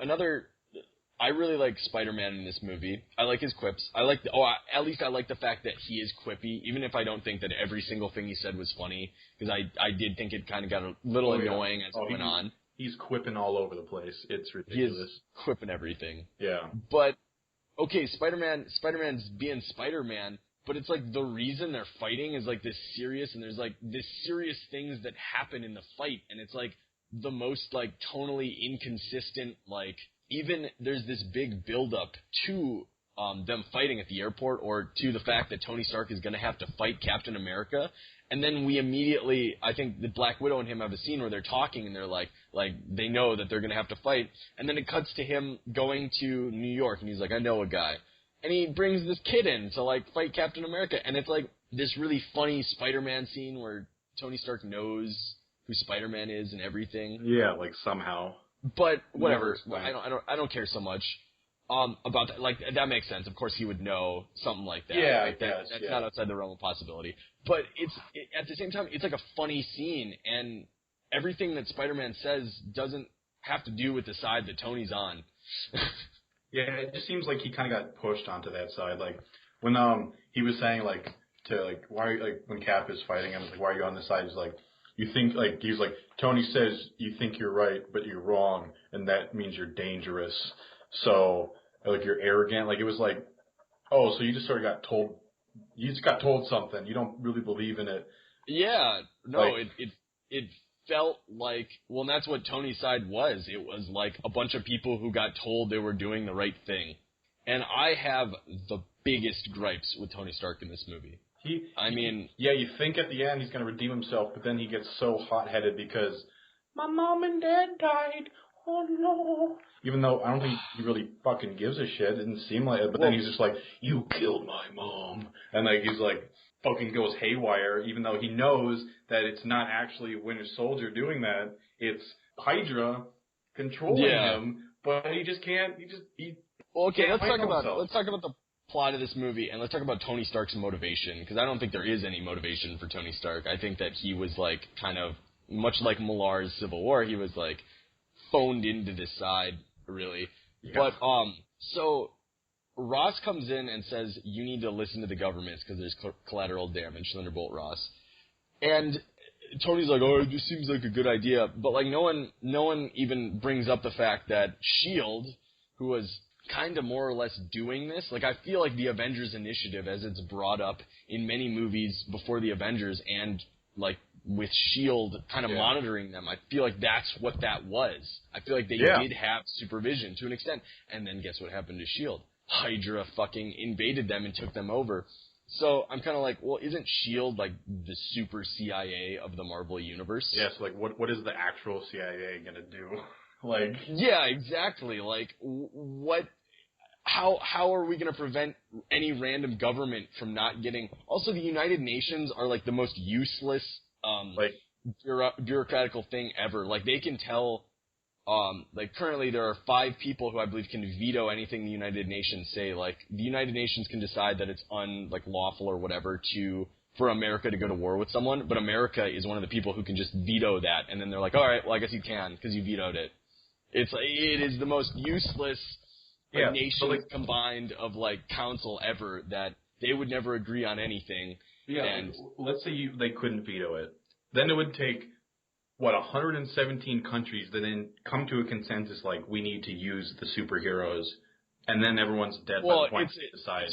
I really like Spider-Man in this movie. I like his quips. I like at least I like the fact that he is quippy, even if I don't think that every single thing he said was funny, because I did think it kind of got a little annoying as it went on. He's quipping all over the place. It's ridiculous. He is quipping everything. Yeah. But, okay, Spider-Man's being Spider-Man, but it's like the reason they're fighting is like this serious, and there's like this serious things that happen in the fight, and it's like the most like tonally inconsistent, like even there's this big build-up to them fighting at the airport, or to the fact that Tony Stark is going to have to fight Captain America. And then we immediately, I think the Black Widow and him have a scene where they're talking and they're like they know that they're going to have to fight. And then it cuts to him going to New York and he's like, I know a guy. And he brings this kid in to like fight Captain America. And it's like this really funny Spider-Man scene where Tony Stark knows who Spider-Man is and everything. Yeah, like somehow. But whatever. I don't care so much. About that, like, that makes sense. Of course, he would know something like that. Yeah, like that's not outside the realm of possibility. But at the same time, it's like a funny scene, and everything that Spider-Man says doesn't have to do with the side that Tony's on. Yeah, it just seems like he kind of got pushed onto that side. Like when he was saying like to like why like when Cap is fighting him, like why are you on this side? He's like, you think like he's like Tony says you think you're right, but you're wrong, and that means you're dangerous. So, like, you're arrogant. Like, it was like, oh, so you just sort of got told, you just got told something. You don't really believe in it. Yeah. No, like, it felt like, well, and that's what Tony's side was. It was like a bunch of people who got told they were doing the right thing. And I have the biggest gripes with Tony Stark in this movie. Yeah, you think at the end he's going to redeem himself, but then he gets so hot-headed because my mom and dad died. Oh, no. Even though I don't think he really fucking gives a shit. It didn't seem like it. But then he's just like, you killed my mom. And, like, he's like, fucking goes haywire, even though he knows that it's not actually Winter Soldier doing that. It's Hydra controlling him. But he just can't, Well, okay, let's talk about the plot of this movie, and let's talk about Tony Stark's motivation, because I don't think there is any motivation for Tony Stark. I think that he was, like, kind of, much like Millar's Civil War, he was, like, phoned into this side, really. Yeah. But, so, Ross comes in and says, you need to listen to the governments because there's collateral damage, Thunderbolt Ross. And Tony's like, oh, it just seems like a good idea. But, like, no one even brings up the fact that S.H.I.E.L.D., who was kind of more or less doing this, like, I feel like the Avengers Initiative, as it's brought up in many movies before the Avengers and, like, with S.H.I.E.L.D. kind of monitoring them, I feel like that's what that was. I feel like they did have supervision to an extent. And then guess what happened to S.H.I.E.L.D.? Hydra fucking invaded them and took them over. So I'm kind of like, well, isn't S.H.I.E.L.D. like the super CIA of the Marvel Universe? Yeah, so like what is the actual CIA going to do? Like, yeah, exactly. Like, how are we going to prevent any random government from not getting... Also, the United Nations are like the most useless bureaucratical thing ever. Like, they can tell, like, currently there are 5 people who I believe can veto anything the United Nations say. Like, the United Nations can decide that it's lawful or whatever for America to go to war with someone, but America is one of the people who can just veto that, and then they're like, all right, well, I guess you can, because you vetoed it. It is the most useless nation combined of, like, council ever, that they would never agree on anything. Yeah, and let's say they couldn't veto it. Then it would take, 117 countries that then come to a consensus like, we need to use the superheroes, and then everyone's dead by the point they decide.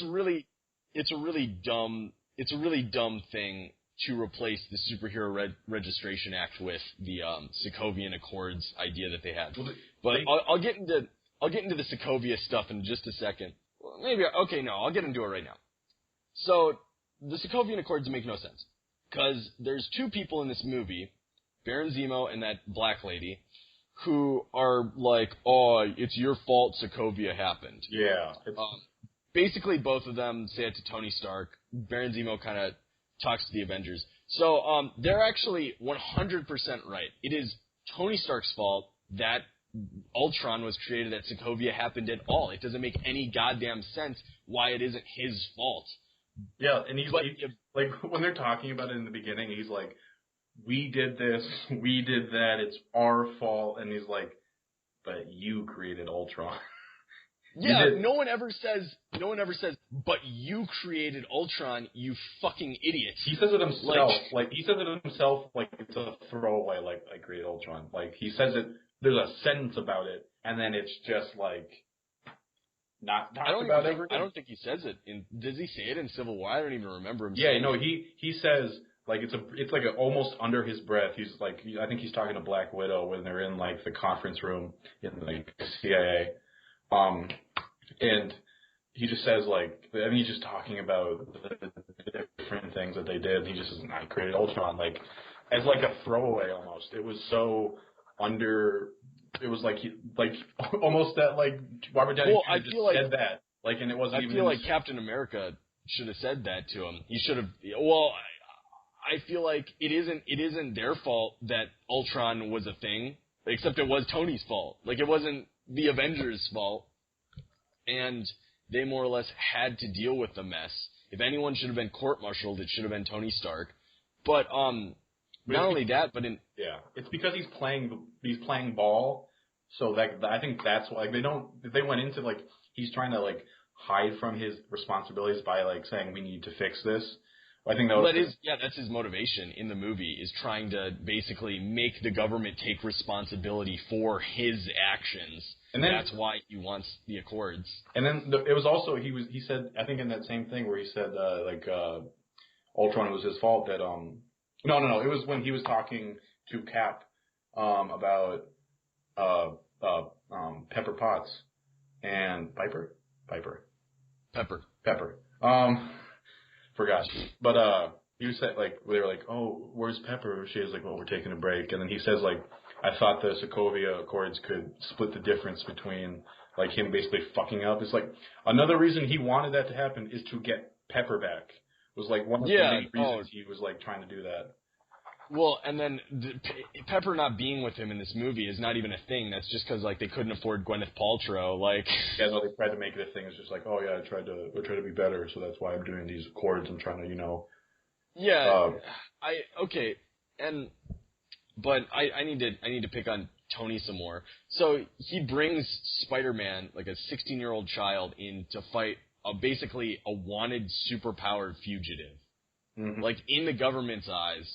It's a really dumb thing to replace the Superhero Registration Act with the Sokovian Accords idea that they had. But I'll get into the Sokovia stuff in just a second. Well, I'll get into it right now. So, the Sokovian Accords make no sense. Because there's 2 people in this movie, Baron Zemo and that black lady, who are like, oh, it's your fault Sokovia happened. Yeah. Basically, both of them say it to Tony Stark. Baron Zemo kind of talks to the Avengers. So, they're actually 100% right. It is Tony Stark's fault that Ultron was created, that Sokovia happened at all. It doesn't make any goddamn sense why it isn't his fault. Yeah, and like, when they're talking about it in the beginning, he's like, we did this, we did that, it's our fault, and he's like, but you created Ultron. Yeah, no one ever says, but you created Ultron, you fucking idiot. He says it himself, like, it's a throwaway, like, I created Ultron. Like, he says it there's a sentence about it, and then it's just like not talked about ever again. I don't think he says it. Does he say it in Civil War? I don't even remember him. Yeah, saying no, it. he says like it's like almost under his breath. He's like, I think he's talking to Black Widow when they're in like the conference room in like CIA, and he just says like, I mean, he's just talking about the different things that they did. And he just says, "I created Ultron," like as like a throwaway almost. It was so under. It was like almost that like Robert Downey Jr. just said that like, and it wasn't. I feel like Captain America should have said that to him. He should have. Well, I feel like it isn't their fault that Ultron was a thing, except it was Tony's fault. Like it wasn't the Avengers' fault, and they more or less had to deal with the mess. If anyone should have been court-martialed, it should have been Tony Stark. But not only that, but it's because he's playing ball. So that I think that's why they went into like he's trying to like hide from his responsibilities by like saying we need to fix this. I think that's his motivation in the movie, is trying to basically make the government take responsibility for his actions. And then, that's why he wants the Accords. And then it was also he said, I think in that same thing where he said Ultron was his fault that no, it was when he was talking to Cap about Pepper Potts and Pepper. Forgot. But he was said like they were like, "Oh, where's Pepper?" She was like, "Well, we're taking a break." And then he says like, "I thought the Sokovia Accords could split the difference between like him basically fucking up." It's like another reason he wanted that to happen is to get Pepper back. It was like one of the main reasons he was like trying to do that. Well, and then Pepper not being with him in this movie is not even a thing. That's just because like they couldn't afford Gwyneth Paltrow. Like, yeah, no, they tried to make it a thing. It's just like, oh yeah, I tried to be better, so that's why I'm doing these Accords. I'm trying to, Yeah, but I need to pick on Tony some more. So he brings Spider-Man, like a 16-year-old child, in to fight basically a wanted superpowered fugitive. Mm-hmm. Like in the government's eyes,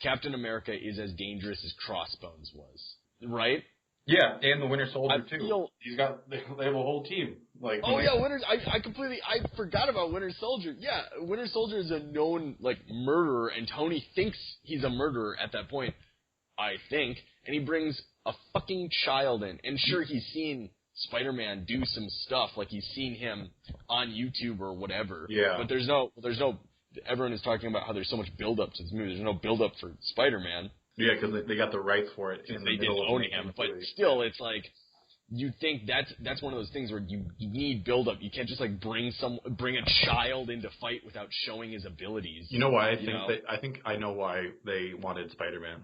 Captain America is as dangerous as Crossbones was, right? Yeah, and the Winter Soldier too. They have a whole team. Like, I forgot about Winter Soldier. Yeah, Winter Soldier is a known like murderer, and Tony thinks he's a murderer at that point, I think, and he brings a fucking child in. And sure, he's seen Spider-Man do some stuff, like he's seen him on YouTube or whatever. Yeah. But there's no. Everyone is talking about how there's so much build-up to this movie. There's no build-up for Spider-Man. Yeah, because they got the rights for it. And they didn't own him. But still, it's like, you think that's one of those things where you need build-up. You can't just like bring a child in to fight without showing his abilities. You know why I think I know why they wanted Spider-Man,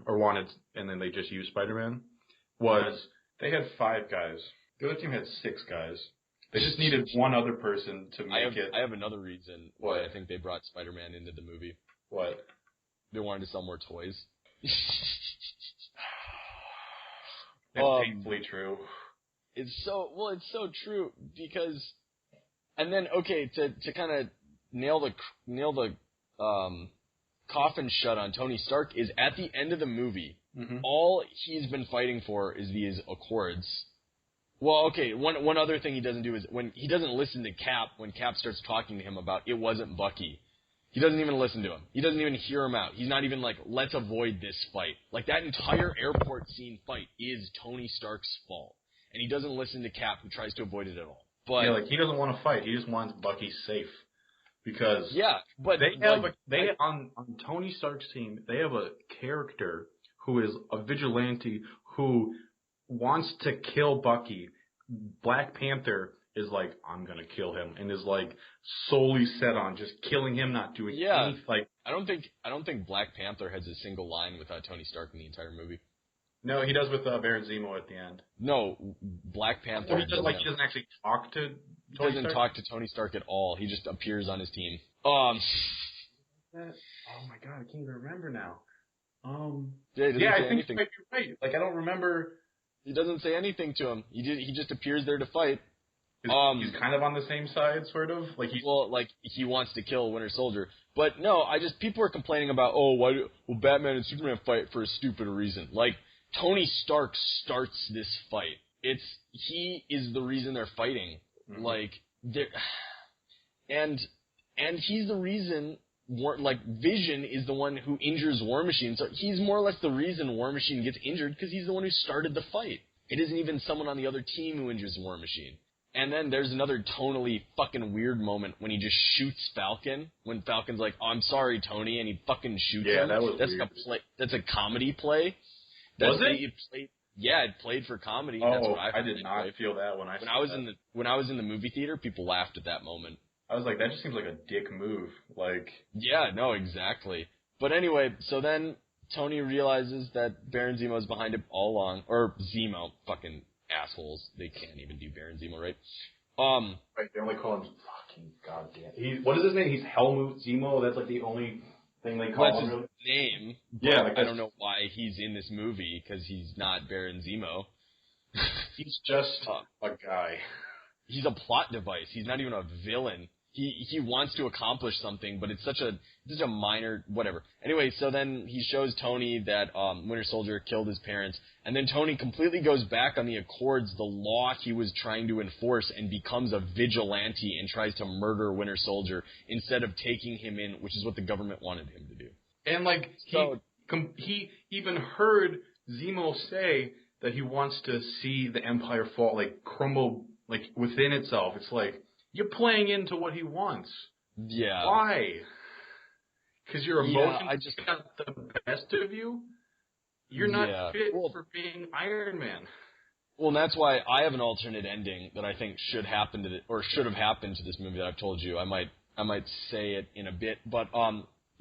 and then they just used Spider-Man, was they had 5 guys. The other team had 6 guys. They just needed one other person to make it. I have another reason why I think they brought Spider-Man into the movie. What? They wanted to sell more toys. It's painfully true. It's so true because, and then to kind of nail the coffin shut on Tony Stark is at the end of the movie. Mm-hmm. All he's been fighting for is these Accords. Well, one other thing he doesn't do is when he doesn't listen to Cap when Cap starts talking to him about it wasn't Bucky. He doesn't even listen to him. He doesn't even hear him out. He's not even like, let's avoid this fight. Like, that entire airport scene fight is Tony Stark's fault. And he doesn't listen to Cap, who tries to avoid it at all. But yeah, like, he doesn't want to fight. He just wants Bucky safe. Because but on Tony Stark's team, they have a character who is a vigilante who wants to kill Bucky. Black Panther is like, I'm gonna kill him, and is like solely set on just killing him, not doing anything. Like, I don't think Black Panther has a single line without Tony Stark in the entire movie. No, he does with Baron Zemo at the end. No, Black Panther. He doesn't actually talk to Tony Stark? He doesn't talk to Tony Stark at all. He just appears on his team. Oh my god, I can't even remember now. I think you might be right. Like, I don't remember. He doesn't say anything to him. He just appears there to fight. He's kind of on the same side, sort of. Like he wants to kill Winter Soldier, but no. People are complaining about Batman and Superman fight for a stupid reason. Like, Tony Stark starts this fight. He is the reason they're fighting. Mm-hmm. Like, and he's the reason, Vision is the one who injures War Machine, so he's more or less the reason War Machine gets injured, because he's the one who started the fight. It isn't even someone on the other team who injures War Machine. And then there's another tonally fucking weird moment when he just shoots Falcon, when Falcon's like, "Oh, I'm sorry, Tony," and he fucking shoots him. That was weird. That's a comedy play. Was it? It played for comedy. Oh, that's what I did not feel that when I was in the movie theater, people laughed at that moment. I was like, that just seems like a dick move. Like, yeah, no, exactly. But anyway, so then Tony realizes that Baron Zemo's behind it all along, or Zemo, fucking assholes. They can't even do Baron Zemo, right? Right, they only call him fucking goddamn. What is his name? He's Helmut Zemo. That's like the only thing they call him. That's his name. Yeah, I don't know why he's in this movie, because he's not Baron Zemo. He's just a guy. He's a plot device. He's not even a villain. He wants to accomplish something, but it's such a minor whatever. Anyway, so then he shows Tony that Winter Soldier killed his parents, and then Tony completely goes back on the Accords, the law he was trying to enforce, and becomes a vigilante and tries to murder Winter Soldier instead of taking him in, which is what the government wanted him to do. And like he even heard Zemo say that he wants to see the Empire fall, like crumble, like within itself. It's like, you're playing into what he wants. Yeah. Why? Because your emotions just got the best of you? You're not fit for being Iron Man. Well, and that's why I have an alternate ending that I think should have happened to this movie that I've told you. I might say it in a bit, but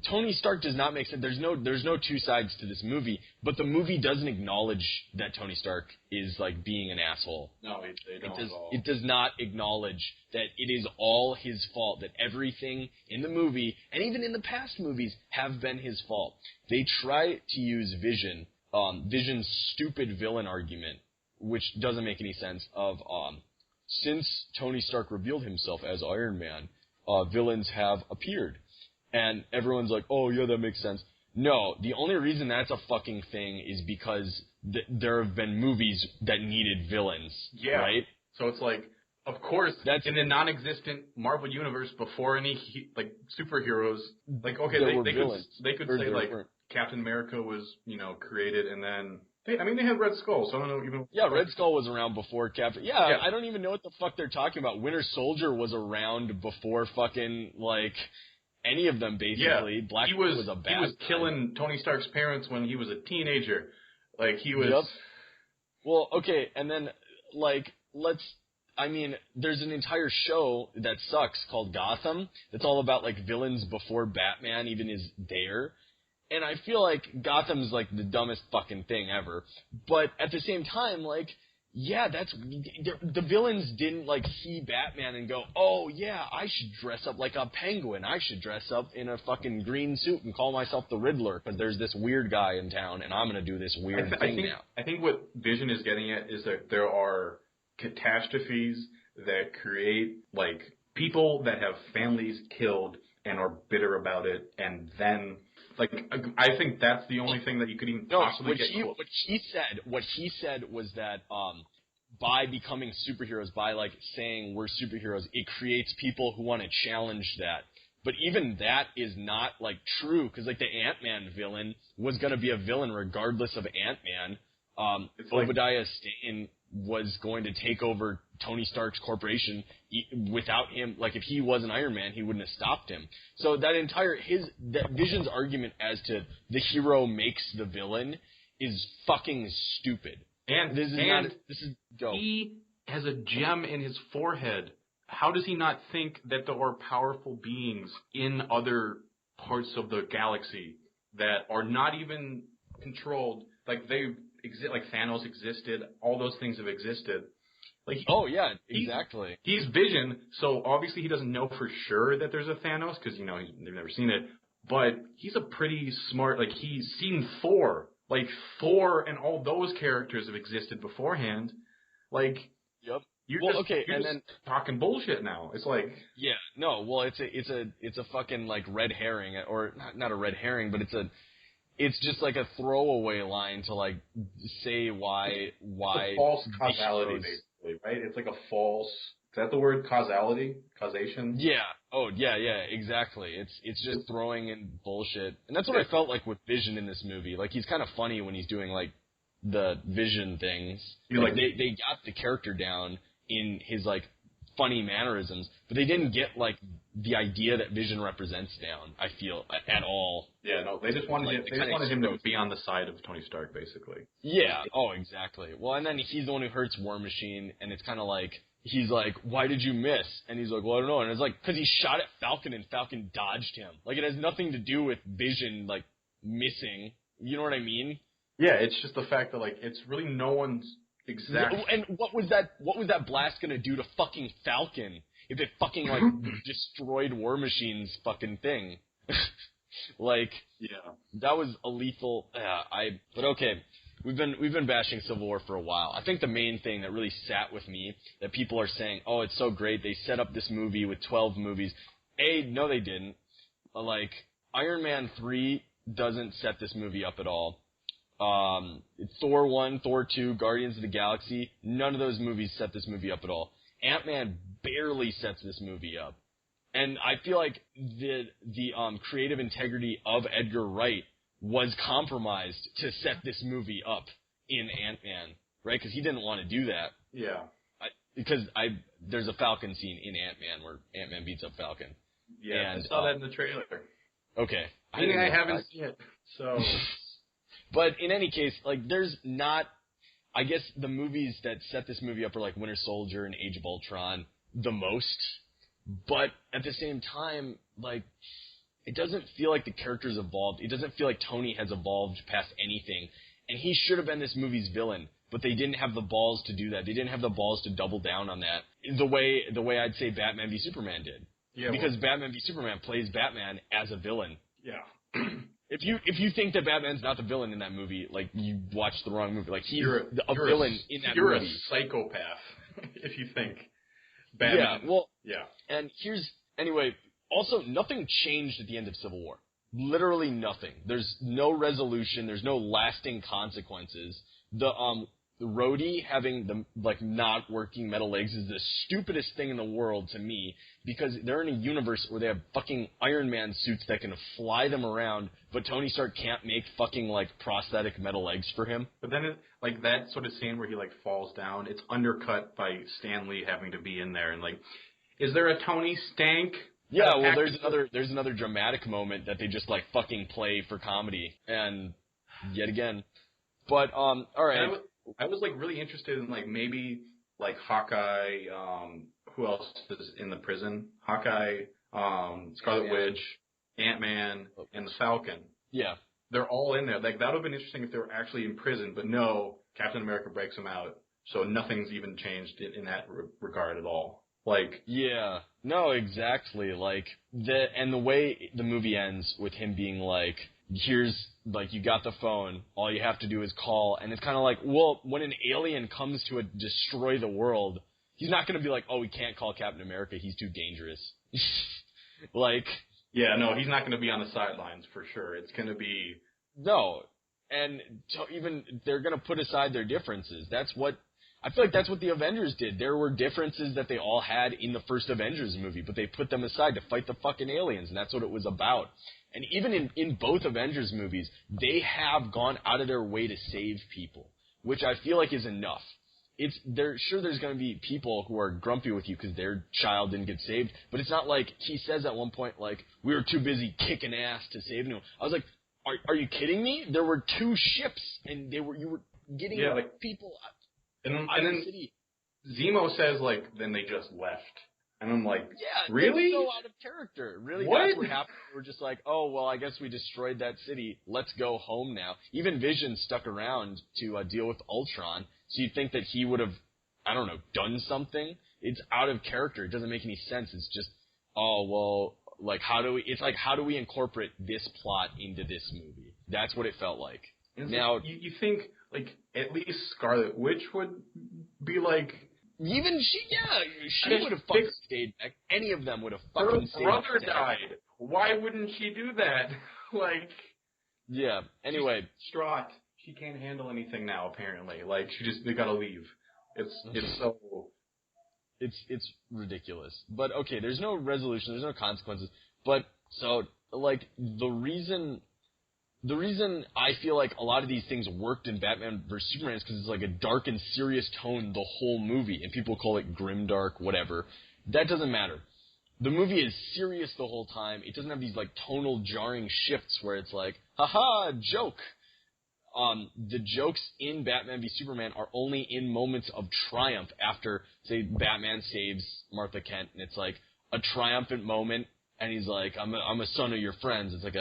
Tony Stark does not make sense. There's no two sides to this movie, but the movie doesn't acknowledge that Tony Stark is like being an asshole. No, they don't at all. It does not acknowledge that it is all his fault, that everything in the movie, and even in the past movies, have been his fault. They try to use Vision's stupid villain argument, which doesn't make any sense, of since Tony Stark revealed himself as Iron Man, villains have appeared. And everyone's like, oh, yeah, that makes sense. No, the only reason that's a fucking thing is because there have been movies that needed villains, right? So it's like, of course, that's in the non-existent Marvel universe before any superheroes. Like, okay, they could say like Captain America was created, and then they had Red Skull. So I don't know even. Yeah, Red Skull was around before Captain. Yeah, I don't even know what the fuck they're talking about. Winter Soldier was around before fucking any of them, basically. Yeah. Black Widow was a bad guy. He was killing Tony Stark's parents when he was a teenager. Like, he was... Yep. Well, okay, and then, there's an entire show that sucks called Gotham that's all about, villains before Batman even is there. And I feel like Gotham's, the dumbest fucking thing ever. But at the same time, yeah, the villains didn't see Batman and go, oh yeah, I should dress up like a penguin. I should dress up in a fucking green suit and call myself the Riddler because there's this weird guy in town and I'm gonna do this weird thing now. I think what Vision is getting at is that there are catastrophes that create people that have families killed and are bitter about it, and then. I think that's the only thing that you could even possibly get close. What he said was that by becoming superheroes, by saying we're superheroes, it creates people who want to challenge that. But even that is not true, because the Ant-Man villain was going to be a villain regardless of Ant-Man. Obadiah Stane was going to take over Tony Stark's corporation without him. If he wasn't Iron Man, he wouldn't have stopped him. So that Vision's argument as to the hero makes the villain is fucking stupid. And he has a gem in his forehead. How does he not think that there are powerful beings in other parts of the galaxy that are not even controlled? They exist, Thanos existed. All those things have existed. Oh yeah, exactly. He's Vision, so obviously he doesn't know for sure that there's a Thanos because they've never seen it. But he's a pretty smart. He's seen Thor. Thor and all those characters have existed beforehand. Yep. You're just talking bullshit now. It's yeah, no. Well, it's a fucking red herring, or not a red herring, but it's just like a throwaway line to like say why It's a false causality, basically, right? It's like a false. Is that the word causality? Causation? Yeah. Oh, yeah, exactly. It's just throwing in bullshit. And that's what I felt like with Vision in this movie. Like, he's kind of funny when he's doing, like, the Vision things. Like, they got the character down in his, like, funny mannerisms, but they didn't get, like, the idea that Vision represents down, I feel, at all. Yeah, no, they just wanted him to be on the side of Tony Stark, basically. Yeah. Oh, exactly. Well, and then he's the one who hurts War Machine, and it's kind of like... He's like, why did you miss? And he's like, well, I don't know. And it's like, because he shot at Falcon and Falcon dodged him. Like, it has nothing to do with Vision, like, missing. You know what I mean? Yeah, it's just the fact that, like, it's really no one's exact... And what was that blast gonna do to fucking Falcon if it fucking, like, destroyed War Machine's fucking thing? Like, yeah. That was a lethal... But okay. We've been bashing Civil War for a while. I think the main thing that really sat with me, that people are saying, oh, it's so great, they set up this movie with 12 movies. No, they didn't. Like, Iron Man 3 doesn't set this movie up at all. Thor 1, Thor 2, Guardians of the Galaxy, none of those movies set this movie up at all. Ant-Man barely sets this movie up. And I feel like the creative integrity of Edgar Wright was compromised to set this movie up in Ant-Man, right? Because he didn't want to do that. Yeah. There's a Falcon scene in Ant-Man where Ant-Man beats up Falcon. Yeah, and, I saw that in the trailer. Okay. I haven't seen it, so... But in any case, like, there's not... I guess the movies that set this movie up are like Winter Soldier and Age of Ultron the most. But at the same time, like... It doesn't feel like the character's evolved. It doesn't feel like Tony has evolved past anything. And he should have been this movie's villain, but they didn't have the balls to do that. They didn't have the balls to double down on that the way I'd say Batman v Superman did. Yeah, because Batman v Superman plays Batman as a villain. Yeah. If you think that Batman's not the villain in that movie, like, you watched the wrong movie. Like, he's a villain in that movie. You're a psychopath if you think Batman. Yeah, well, yeah. And anyway... Also, nothing changed at the end of Civil War. Literally nothing. There's no resolution. There's no lasting consequences. The Rhodey having the, like, not working metal legs is the stupidest thing in the world to me, because they're in a universe where they have fucking Iron Man suits that can fly them around, but Tony Stark can't make fucking, like, prosthetic metal legs for him. But then, like, that sort of scene where he, like, falls down, it's undercut by Stan Lee having to be in there, and, like, is there a Tony Stank? Yeah, well, there's another dramatic moment that they just, like, fucking play for comedy, and yet again. But, all right. I was, like, really interested in, like, maybe, like, Hawkeye, who else is in the prison? Hawkeye, Scarlet Witch, Ant-Man, and the Falcon. Yeah. They're all in there. Like, that would have been interesting if they were actually in prison, but no, Captain America breaks them out, so nothing's even changed in that regard at all. Like, yeah, no, exactly. Like, the way the movie ends with him being like, here's, like, you got the phone, all you have to do is call, and it's kind of like, well, when an alien comes to destroy the world, he's not going to be like, oh, we can't call Captain America, he's too dangerous. Like... Yeah, no, he's not going to be on the sidelines, for sure. It's going to be... No, and they're going to put aside their differences. I feel like that's what the Avengers did. There were differences that they all had in the first Avengers movie, but they put them aside to fight the fucking aliens, and that's what it was about. And even in both Avengers movies, they have gone out of their way to save people, which I feel like is enough. There's going to be people who are grumpy with you because their child didn't get saved, but it's not like he says at one point, like, we were too busy kicking ass to save him. I was like, are you kidding me? There were 2 ships, and you were getting people... And then Zemo says, like, then they just left. And I'm like, yeah, really? So out of character. Really, what? That's what happened. We're just like, oh, well, I guess we destroyed that city. Let's go home now. Even Vision stuck around to deal with Ultron. So you'd think that he would have, I don't know, done something. It's out of character. It doesn't make any sense. It's just, oh, well, like, how do we incorporate this plot into this movie? That's what it felt like. Now, you think, like, at least Scarlet Witch would be like... Even she would have fucking stayed back. Any of them would have fucking stayed back. Her brother died. Why wouldn't she do that? Like... Yeah. Anyway. She's distraught. She can't handle anything now, apparently. Like, they gotta leave. It's so... It's ridiculous. But, okay, there's no resolution, there's no consequences. But, so, like, the reason I feel like a lot of these things worked in Batman vs. Superman is because it's like a dark and serious tone the whole movie, and people call it grimdark, whatever. That doesn't matter. The movie is serious the whole time. It doesn't have these, like, tonal jarring shifts where it's like, haha, joke. The jokes in Batman v Superman are only in moments of triumph after, say, Batman saves Martha Kent, and it's like a triumphant moment, and he's like, I'm a son of your friends. It's like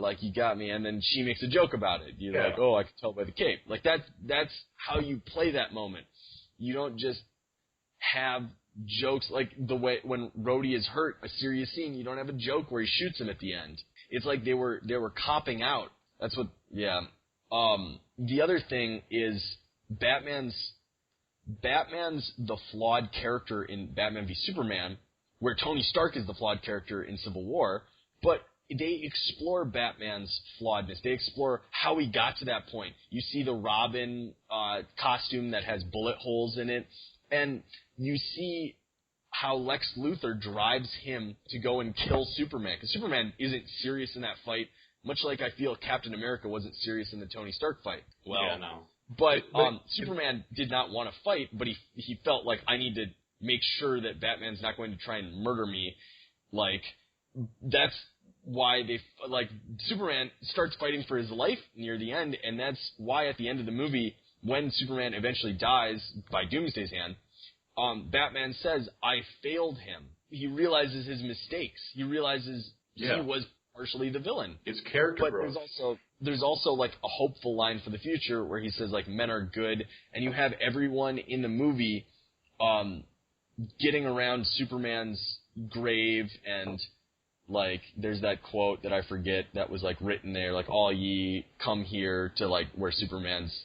like, you got me, and then she makes a joke about it. You're like, I can tell by the cape. Like, that's how you play that moment. You don't just have jokes like the way when Rhodey is hurt, a serious scene, you don't have a joke where he shoots him at the end. It's like they were copping out. That's what, yeah. The other thing is Batman's the flawed character in Batman v Superman, where Tony Stark is the flawed character in Civil War, but they explore Batman's flawedness. They explore how he got to that point. You see the Robin costume that has bullet holes in it, and you see how Lex Luthor drives him to go and kill Superman, because Superman isn't serious in that fight, much like I feel Captain America wasn't serious in the Tony Stark fight. Well, yeah, no. But Superman did not want to fight, but he felt like, I need to make sure that Batman's not going to try and murder me. Like, that's why Superman starts fighting for his life near the end, and that's why at the end of the movie, when Superman eventually dies by Doomsday's hand, Batman says, I failed him. He realizes his mistakes. He realizes he was partially the villain. It's character growth. But there's also like a hopeful line for the future where he says, like, men are good, and you have everyone in the movie getting around Superman's grave, and like there's that quote that I forget that was like written there, like, all ye come here to, like, where Superman's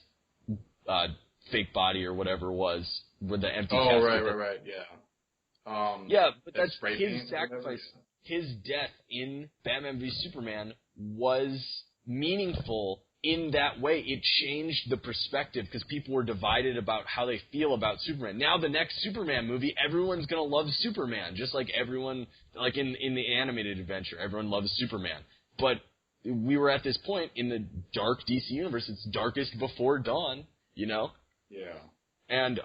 fake body or whatever was with the empty casket. Oh, right, yeah. Yeah, but that's his sacrifice. His death in Batman v Superman was meaningful in that way. It changed the perspective because people were divided about how they feel about Superman. Now the next Superman movie, everyone's going to love Superman, just like everyone, like in the animated adventure, everyone loves Superman. But we were at this point in the dark DC universe. It's darkest before dawn, you know? Yeah. And,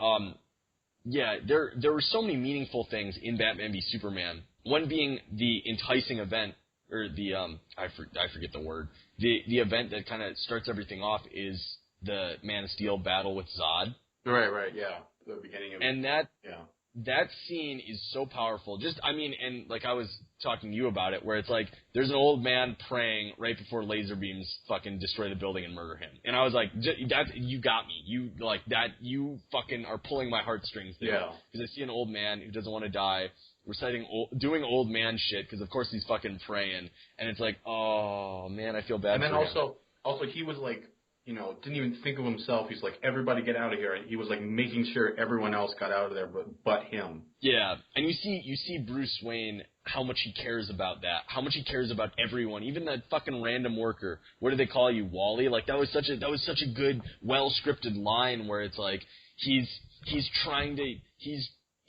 there were so many meaningful things in Batman v Superman. One being the enticing event, or the I forget the word. The event that kind of starts everything off is the Man of Steel battle with Zod. Right, yeah. The beginning of and that scene is so powerful. And like I was talking to you about it, where it's like there's an old man praying right before laser beams fucking destroy the building and murder him. And I was like, you got me. You fucking are pulling my heartstrings there. Yeah. Because I see an old man who doesn't want to die, doing old man shit, because of course he's fucking praying, and it's like, oh man, I feel bad. And then for him. also he was like, didn't even think of himself. He's like, everybody get out of here. And he was like making sure everyone else got out of there, but him. Yeah, and you see Bruce Wayne, how much he cares about that, how much he cares about everyone, even that fucking random worker. What do they call you, Wally? Like that was such a good, well scripted line where it's like he's trying to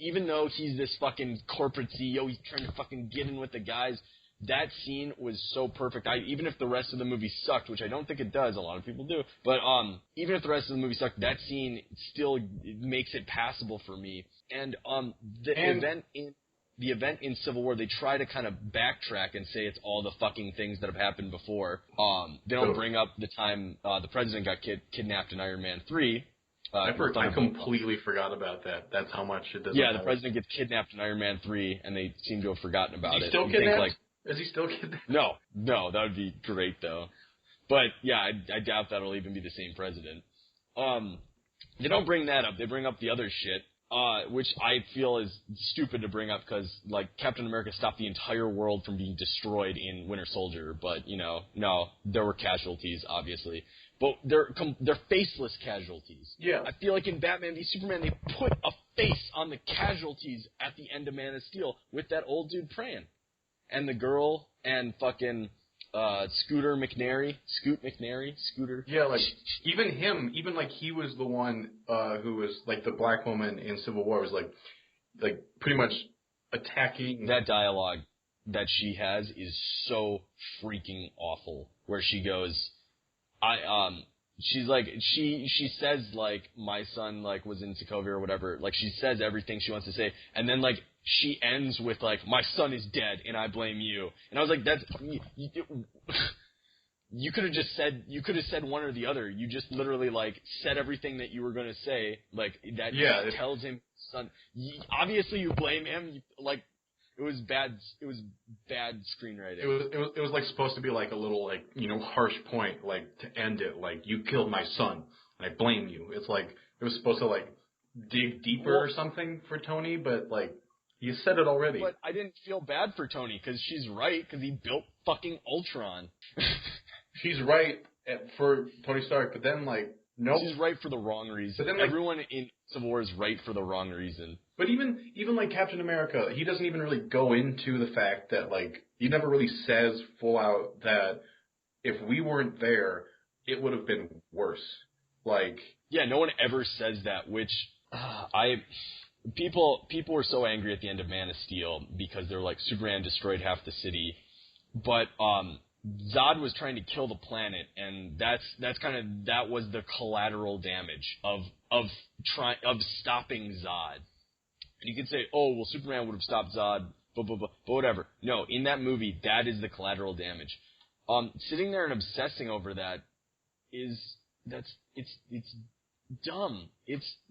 even though he's this fucking corporate CEO, he's trying to fucking get in with the guys. That scene was so perfect. Even if the rest of the movie sucked, which I don't think it does, a lot of people do, but even if the rest of the movie sucked, that scene still makes it passable for me. And the event in Civil War, they try to kind of backtrack and say it's all the fucking things that have happened before. They don't bring up the time the president got kidnapped in Iron Man 3. I completely forgot about that. That's how much it does. Yeah, the president gets kidnapped in Iron Man 3, and they seem to have forgotten about it. Is he still kidnapped? Is he still kidnapped? No, that would be great, though. But, yeah, I doubt that'll even be the same president. They don't bring that up. They bring up the other shit, which I feel is stupid to bring up because, like, Captain America stopped the entire world from being destroyed in Winter Soldier. But, no, there were casualties, obviously. But they're faceless casualties. Yeah. I feel like in Batman v Superman, they put a face on the casualties at the end of Man of Steel with that old dude praying. And the girl and fucking Scooter McNairy, Scooter. Yeah, like even him, like he was the one who was like the black woman in Civil War was like pretty much attacking. That dialogue that she has is so freaking awful. Where she goes, she's like she says like my son like was in Sokovia or whatever. Like she says everything she wants to say, and then like she ends with like my son is dead and I blame you. And I was like, that's you could have just said one or the other. You just literally like said everything that you were gonna say. Like that tells him son. Obviously you blame him. Like it was bad. It was bad screenwriting. It was like supposed to be like a little like harsh point like to end it like you killed my son and I blame you. It's like it was supposed to like dig deeper or something for Tony, but like you said it already. But I didn't feel bad for Tony because she's right because he built fucking Ultron. She's right for Tony Stark, but then like nope. She's right for the wrong reason. But then, like, everyone in Civil War is right for the wrong reason. But even like Captain America, he doesn't even really go into the fact that like he never really says full out that if we weren't there, it would have been worse. Like yeah, no one ever says that. Which people were so angry at the end of Man of Steel because they're like Superman destroyed half the city, but Zod was trying to kill the planet, and that was the collateral damage of stopping Zod. And you could say, oh well, Superman would have stopped Zod, blah blah blah, but whatever. No, in that movie, that is the collateral damage. Sitting there and obsessing over that it's dumb.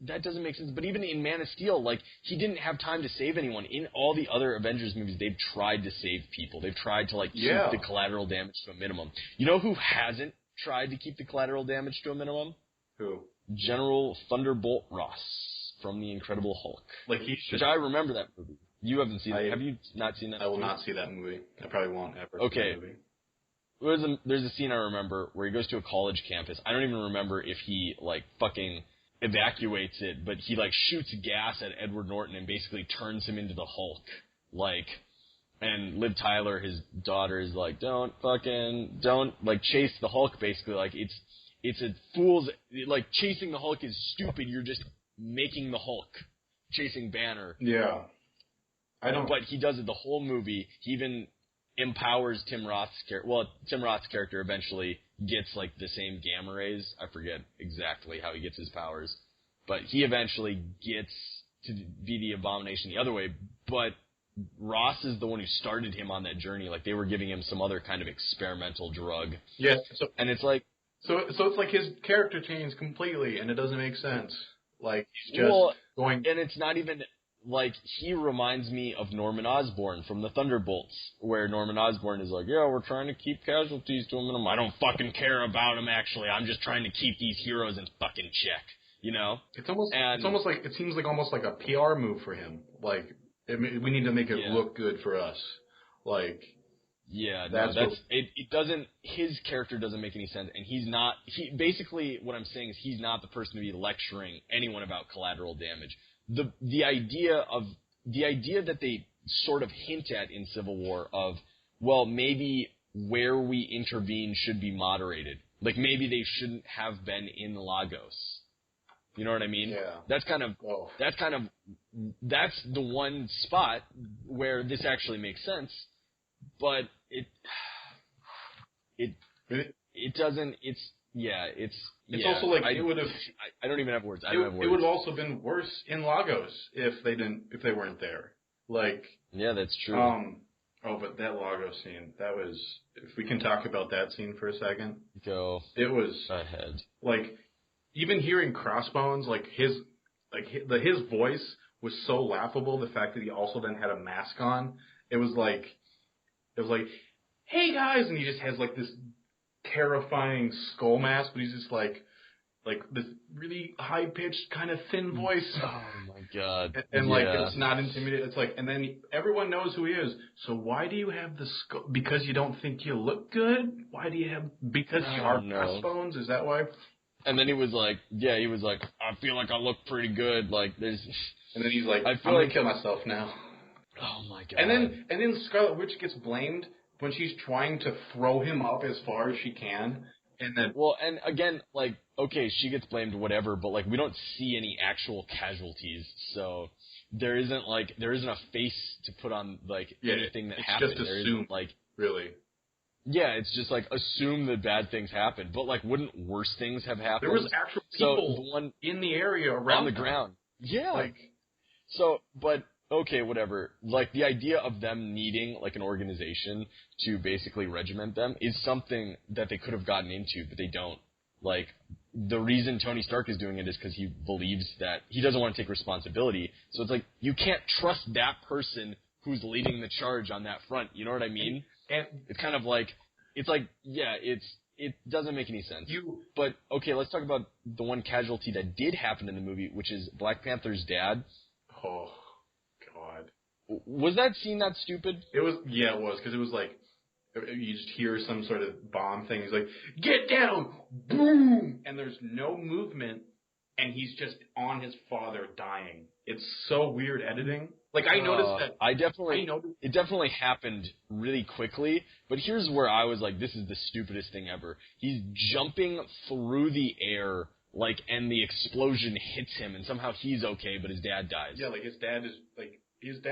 That doesn't make sense. But even in Man of Steel, like he didn't have time to save anyone. In all the other Avengers movies, they've tried to save people. They've tried to like keep the collateral damage to a minimum. You know who hasn't tried to keep the collateral damage to a minimum? Who? General Thunderbolt Ross from The Incredible Hulk. Like he should. Which I remember that movie. You haven't seen it. Have you not seen that? I will not see that movie. I probably won't ever. Okay. See that movie. There's a scene I remember where he goes to a college campus. I don't even remember if he, like, fucking evacuates it, but he, like, shoots gas at Edward Norton and basically turns him into the Hulk. Like, and Liv Tyler, his daughter, is like, don't, like, chase the Hulk, basically. Like, it's a fool's, like, chasing the Hulk is stupid. You're just making the Hulk. Chasing Banner. Yeah. But he does it the whole movie. He even empowers Tim Roth's character. Well, Tim Roth's character eventually gets, like, the same gamma rays. I forget exactly how he gets his powers. But he eventually gets to be the Abomination the other way. But Ross is the one who started him on that journey. Like, they were giving him some other kind of experimental drug. Yes. And it's like... So it's like his character changed completely, and it doesn't make sense. Like, he's just going... And it's not even... Like, he reminds me of Norman Osborn from the Thunderbolts, where Norman Osborn is like, yeah, we're trying to keep casualties to a minimum. I don't fucking care about them, actually. I'm just trying to keep these heroes in fucking check, you know? It's almost like, it seems like almost like a PR move for him. Like, we need to make it look good for us. Like... Yeah, it doesn't, his character doesn't make any sense, and basically what I'm saying is he's not the person to be lecturing anyone about collateral damage. The idea that they sort of hint at in Civil War of, well, maybe where we intervene should be moderated. Like, maybe they shouldn't have been in Lagos. You know what I mean? Yeah. That's the one spot where this actually makes sense, but it doesn't, It's also like it would have. I don't even have words. It would have also been worse in Lagos if they weren't there. Like yeah, that's true. But that Lagos scene, that was. If we can talk about that scene for a second, go. It was ahead. Like even hearing Crossbones, like his voice was so laughable. The fact that he also then had a mask on, it was like, hey guys, and he just has like this terrifying skull mask, but he's just like this really high pitched kind of thin voice. Oh my god! And like it's not intimidating. It's like, and then everyone knows who he is. So why do you have the skull? Because you don't think you look good? Why do you have? Because you are Crossbones? Is that why? And then he was like, I feel like I look pretty good. Like there's. And then he's like, I'm gonna kill myself now. Oh my god! And then Scarlet Witch gets blamed when she's trying to throw him up as far as she can, and then well, and again, like, okay, she gets blamed, whatever, but like we don't see any actual casualties, so there isn't a face to put on like anything that happened. Just there assume, isn't, like, really. Yeah, it's just like assume that bad things happen, but like wouldn't worse things have happened? There was actual people in the area around on the ground. Yeah. Like, so, but okay, whatever. Like the idea of them needing like an organization to basically regiment them is something that they could have gotten into, but they don't. Like the reason Tony Stark is doing it is because he believes that he doesn't want to take responsibility. So it's like you can't trust that person who's leading the charge on that front. You know what I mean? And it's kind of like, it doesn't make any sense. But, okay, let's talk about the one casualty that did happen in the movie, which is Black Panther's dad. Oh, God. Was that scene that stupid? It was, because it was like, you just hear some sort of bomb thing. He's like, get down! Boom! And there's no movement, and he's just on his father dying. It's so weird editing. Like, I noticed that. It definitely happened really quickly, but here's where I was like, this is the stupidest thing ever. He's jumping through the air, like, and the explosion hits him, and somehow he's okay, but his dad dies. Yeah, like, his dad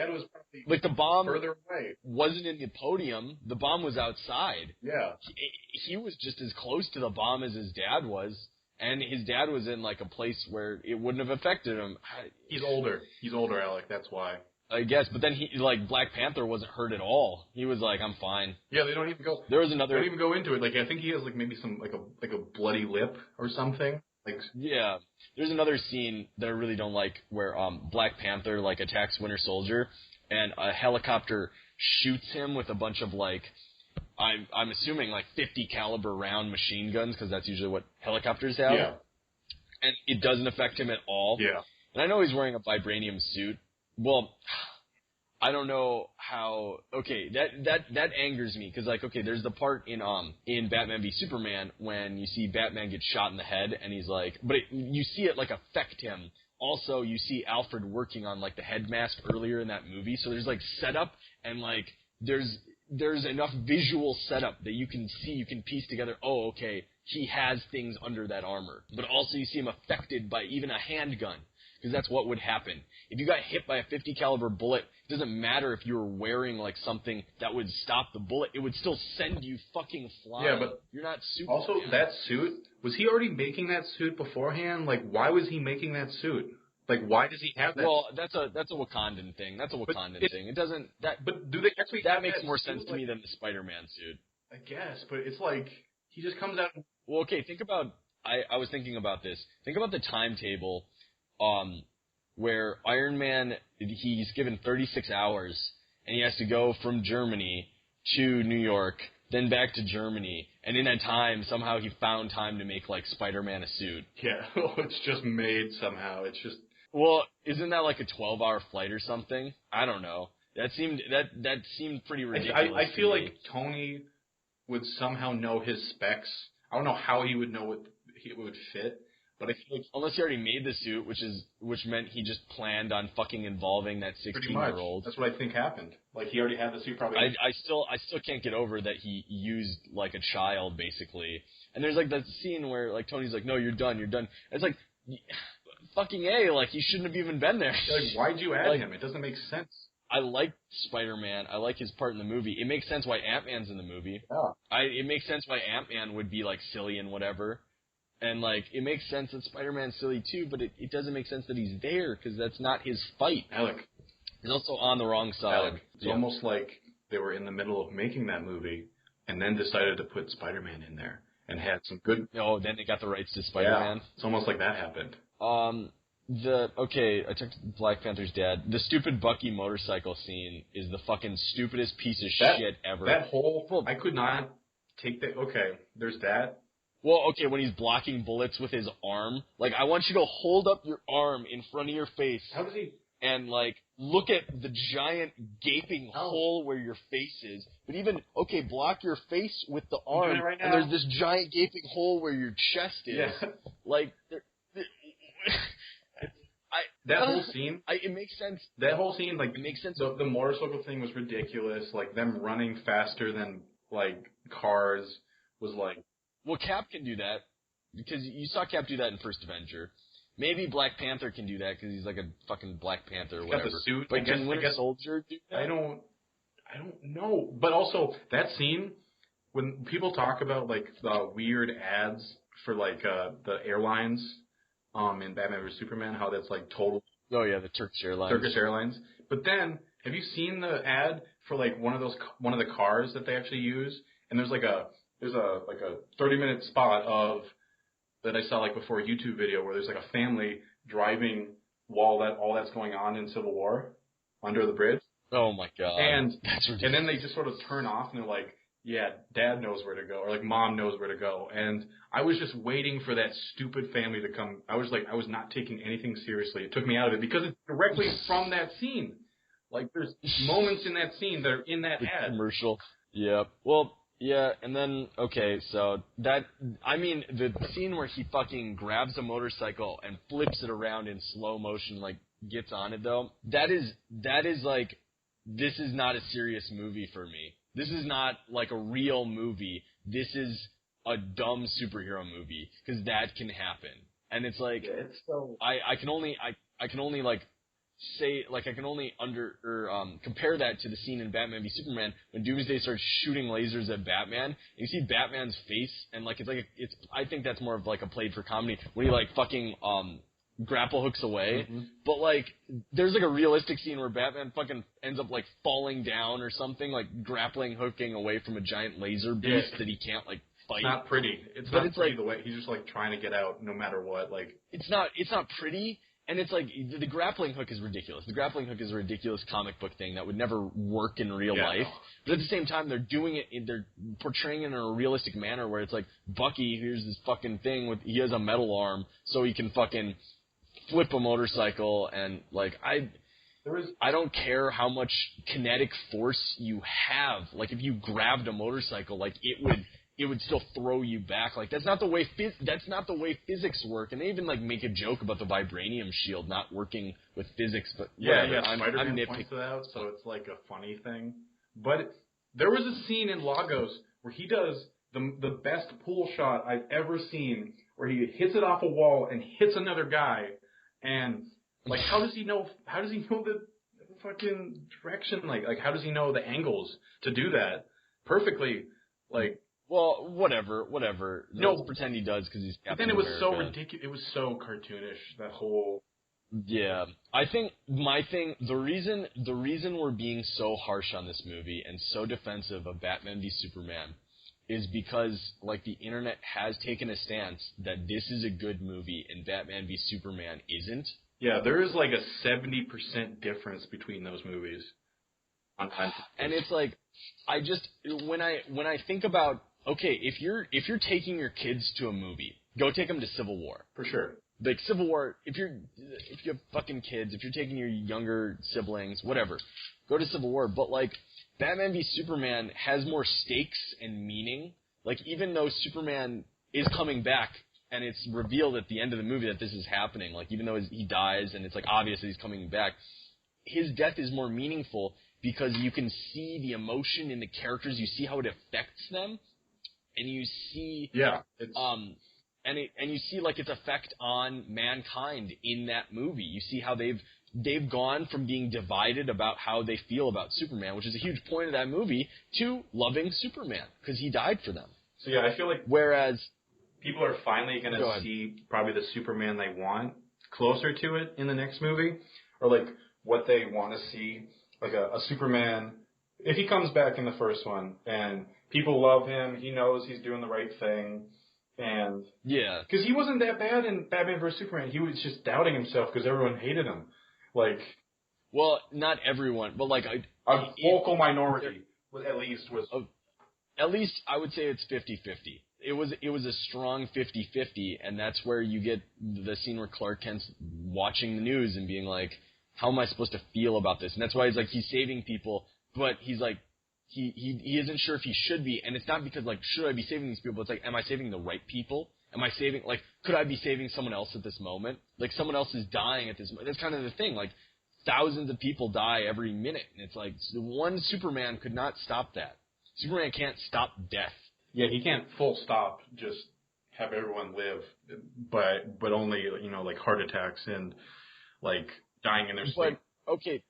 was probably like the bomb further away. Wasn't in the podium. The bomb was outside. Yeah. He was just as close to the bomb as his dad was. And his dad was in, like, a place where it wouldn't have affected him. He's older, Alec, that's why. I guess, but then Black Panther wasn't hurt at all. He was like, I'm fine. Yeah, they don't even go. They don't even go into it. Like, I think he has, like, maybe some, like a bloody lip or something. Like, yeah. There's another scene that I really don't like where, Black Panther, like, attacks Winter Soldier, and a helicopter shoots him with a bunch of, like, I'm assuming like 50 caliber round machine guns, because that's usually what helicopters have. Yeah. And it doesn't affect him at all. Yeah. And I know he's wearing a vibranium suit. Well, I don't know how. Okay, that angers me, because like, okay, there's the part in Batman v Superman when you see Batman get shot in the head, and he's like, but you see it like affect him. Also, you see Alfred working on like the head mask earlier in that movie, so there's like setup and like there's enough visual setup that you can see, you can piece together, oh, okay, he has things under that armor. But also you see him affected by even a handgun, because that's what would happen. If you got hit by a 50 caliber bullet, it doesn't matter if you were wearing like something that would stop the bullet, it would still send you fucking flying. Yeah, but you're not Superman. Also, that suit, was he already making that suit beforehand? Like, why was he making that suit? Like, why does he have that? Well, that's a Wakandan thing. That's a Wakandan thing. It doesn't. But do they actually? That makes more sense to me than the Spider-Man suit. I guess, but it's like he just comes out. Well, okay. Think about. I was thinking about this. Think about the timetable, where Iron Man, he's given 36 hours, and he has to go from Germany to New York, then back to Germany, and in that time, somehow he found time to make like Spider-Man a suit. Yeah, it's just made somehow. It's just. Well, isn't that like a 12-hour flight or something? I don't know. That seemed pretty ridiculous. I feel like Tony would somehow know his specs. I don't know how he would know it would fit, but I feel like unless he already made the suit, which meant he just planned on fucking involving that 16-year-old. That's what I think happened. Like he already had the suit probably. I still can't get over that he used like a child basically. And there's like that scene where like Tony's like, "No, you're done. You're done." It's like. Fucking A, like, he shouldn't have even been there. Like, why'd you add him? It doesn't make sense. I like Spider-Man. I like his part in the movie. It makes sense why Ant-Man's in the movie. Yeah. It makes sense why Ant-Man would be, like, silly and whatever. And, like, it makes sense that Spider-Man's silly, too, but it doesn't make sense that he's there, because that's not his fight. Alec. He's also on the wrong side. Alec, it's almost like they were in the middle of making that movie, and then decided to put Spider-Man in there, and had some good... Oh, then they got the rights to Spider-Man? Yeah, it's almost like that happened. I took Black Panther's dad. The stupid Bucky motorcycle scene is the fucking stupidest piece of shit ever. That whole, I could not take that. Okay, there's that. Well, okay, when he's blocking bullets with his arm, like, I want you to hold up your arm in front of your face. How does he? And, like, look at the giant gaping hole where your face is. But even, okay, block your face with the arm, right now. and there's this giant gaping hole where your chest is. Yeah. Like, that whole scene. It makes sense. That whole scene, like, it makes sense. The motorcycle thing was ridiculous. Like, them running faster than, like, cars was like... Well, Cap can do that, because you saw Cap do that in First Avenger. Maybe Black Panther can do that, because he's like a fucking Black Panther or whatever. Got the suit. But can Winter Soldier do that? I don't know. But also, that scene, when people talk about, like, the weird ads for, like, the airlines in Batman vs. Superman, how that's, like, total... Oh, yeah, the Turkish Airlines. But then, have you seen the ad for, like, one of the cars that they actually use? And there's a 30-minute spot of that I saw, like, before a YouTube video where there's, like, a family driving while all that's going on in Civil War under the bridge. Oh my God. And that's ridiculous. And then they just sort of turn off and they're like, yeah, Dad knows where to go, or like Mom knows where to go. And I was just waiting for that stupid family to come. I was not taking anything seriously. It took me out of it because it's directly from that scene. Like, there's moments in that scene that are in that ad. Commercial. Yeah. Well, yeah, and then, okay, so the scene where he fucking grabs a motorcycle and flips it around in slow motion, like, gets on it, though, that is like, this is not a serious movie for me. This is not, like, a real movie. This is a dumb superhero movie, because that can happen. And it's like, yeah, it's so... I can only like, say, like, I can only compare that to the scene in Batman v Superman when Doomsday starts shooting lasers at Batman, and you see Batman's face, and, like, I think that's more of, like, a played for comedy, when he, like, fucking, grapple hooks away, but, like, there's, like, a realistic scene where Batman fucking ends up, like, falling down or something, like, grappling hooking away from a giant laser beast that he can't, like, fight. It's not pretty. It's not pretty, like, the way he's just, like, trying to get out no matter what, like... It's not pretty, and it's, like, the grappling hook is ridiculous. The grappling hook is a ridiculous comic book thing that would never work in real life, no. But at the same time, they're doing it, they're portraying it in a realistic manner where it's like, Bucky, here's this fucking thing he has a metal arm, so he can fucking flip a motorcycle, and, like, I don't care how much kinetic force you have. Like, if you grabbed a motorcycle, like, it would still throw you back. Like, that's not the way physics work. And they even, like, make a joke about the vibranium shield not working with physics, but yeah, I'm Spider-Man points it out, so it's like a funny thing. But there was a scene in Lagos where he does the best pool shot I've ever seen, where he hits it off a wall and hits another guy. And, like, how does he know the fucking direction? Like, how does he know the angles to do that perfectly? Like, well, whatever. No, let's pretend he does because he's Captain But then it was America. so ridiculous. It was so cartoonish, that whole... Yeah. I think the reason we're being so harsh on this movie and so defensive of Batman v Superman is because, like, the internet has taken a stance that this is a good movie and Batman v Superman isn't. Yeah, there is, like, a 70% difference between those movies. And it's like, when I think about, okay, if you're taking your kids to a movie, go take them to Civil War. For sure. Like, Civil War, if you have fucking kids, if you're taking your younger siblings, whatever, go to Civil War. But, like, Batman v Superman has more stakes and meaning. Like, even though Superman is coming back, and it's revealed at the end of the movie that this is happening, like, even though he dies and it's, like, obvious that he's coming back, his death is more meaningful because you can see the emotion in the characters, you see how it affects them, and you see... Yeah. And you see, like, its effect on mankind in that movie. You see how they've gone from being divided about how they feel about Superman, which is a huge point of that movie, to loving Superman, because he died for them. So, yeah, I feel like... Whereas... people are finally going to see probably the Superman they want closer to it in the next movie, or, like, what they want to see, like a Superman, if he comes back in the first one, and people love him, he knows he's doing the right thing, and... Yeah. Because he wasn't that bad in Batman vs. Superman. He was just doubting himself because everyone hated him. Like... Well, not everyone, but, like... A vocal minority, at least, was... At least, I would say it's 50-50. It was a strong 50-50, and that's where you get the scene where Clark Kent's watching the news and being like, how am I supposed to feel about this? And that's why he's saving people, but he's like, he isn't sure if he should be, and it's not because, like, should I be saving these people? It's like, am I saving the right people? Am I saving, like, could I be saving someone else at this moment? Like, someone else is dying at this moment. That's kind of the thing. Like, thousands of people die every minute. And it's like, one Superman could not stop that. Superman can't stop death. Yeah, he can't full stop just have everyone live, but only, you know, like heart attacks and, like, dying in their sleep. But, okay.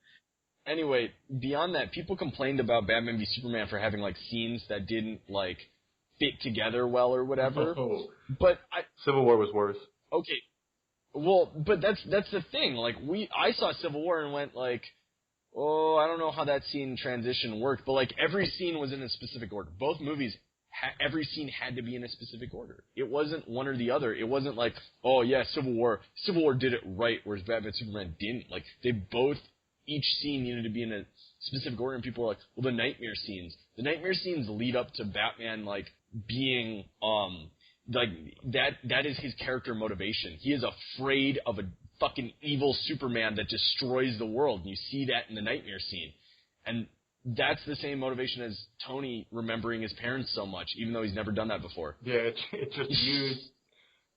Anyway, beyond that, people complained about Batman v Superman for having, like, scenes that didn't, like, fit together well or whatever. Oh. But Civil War was worse. Okay. Well, but that's the thing. Like, I saw Civil War and went, like, oh, I don't know how that scene transition worked, but, like, every scene was in a specific order. Both movies, every scene had to be in a specific order. It wasn't one or the other. It wasn't like, oh, yeah, Civil War did it right, whereas Batman and Superman didn't. Like, each scene needed to be in a specific order, and people were like, well, the nightmare scenes lead up to Batman, like, being, like, that is his character motivation. He is afraid of a fucking evil Superman that destroys the world, and you see that in the nightmare scene. And that's the same motivation as Tony remembering his parents so much, even though he's never done that before. Yeah, it's just used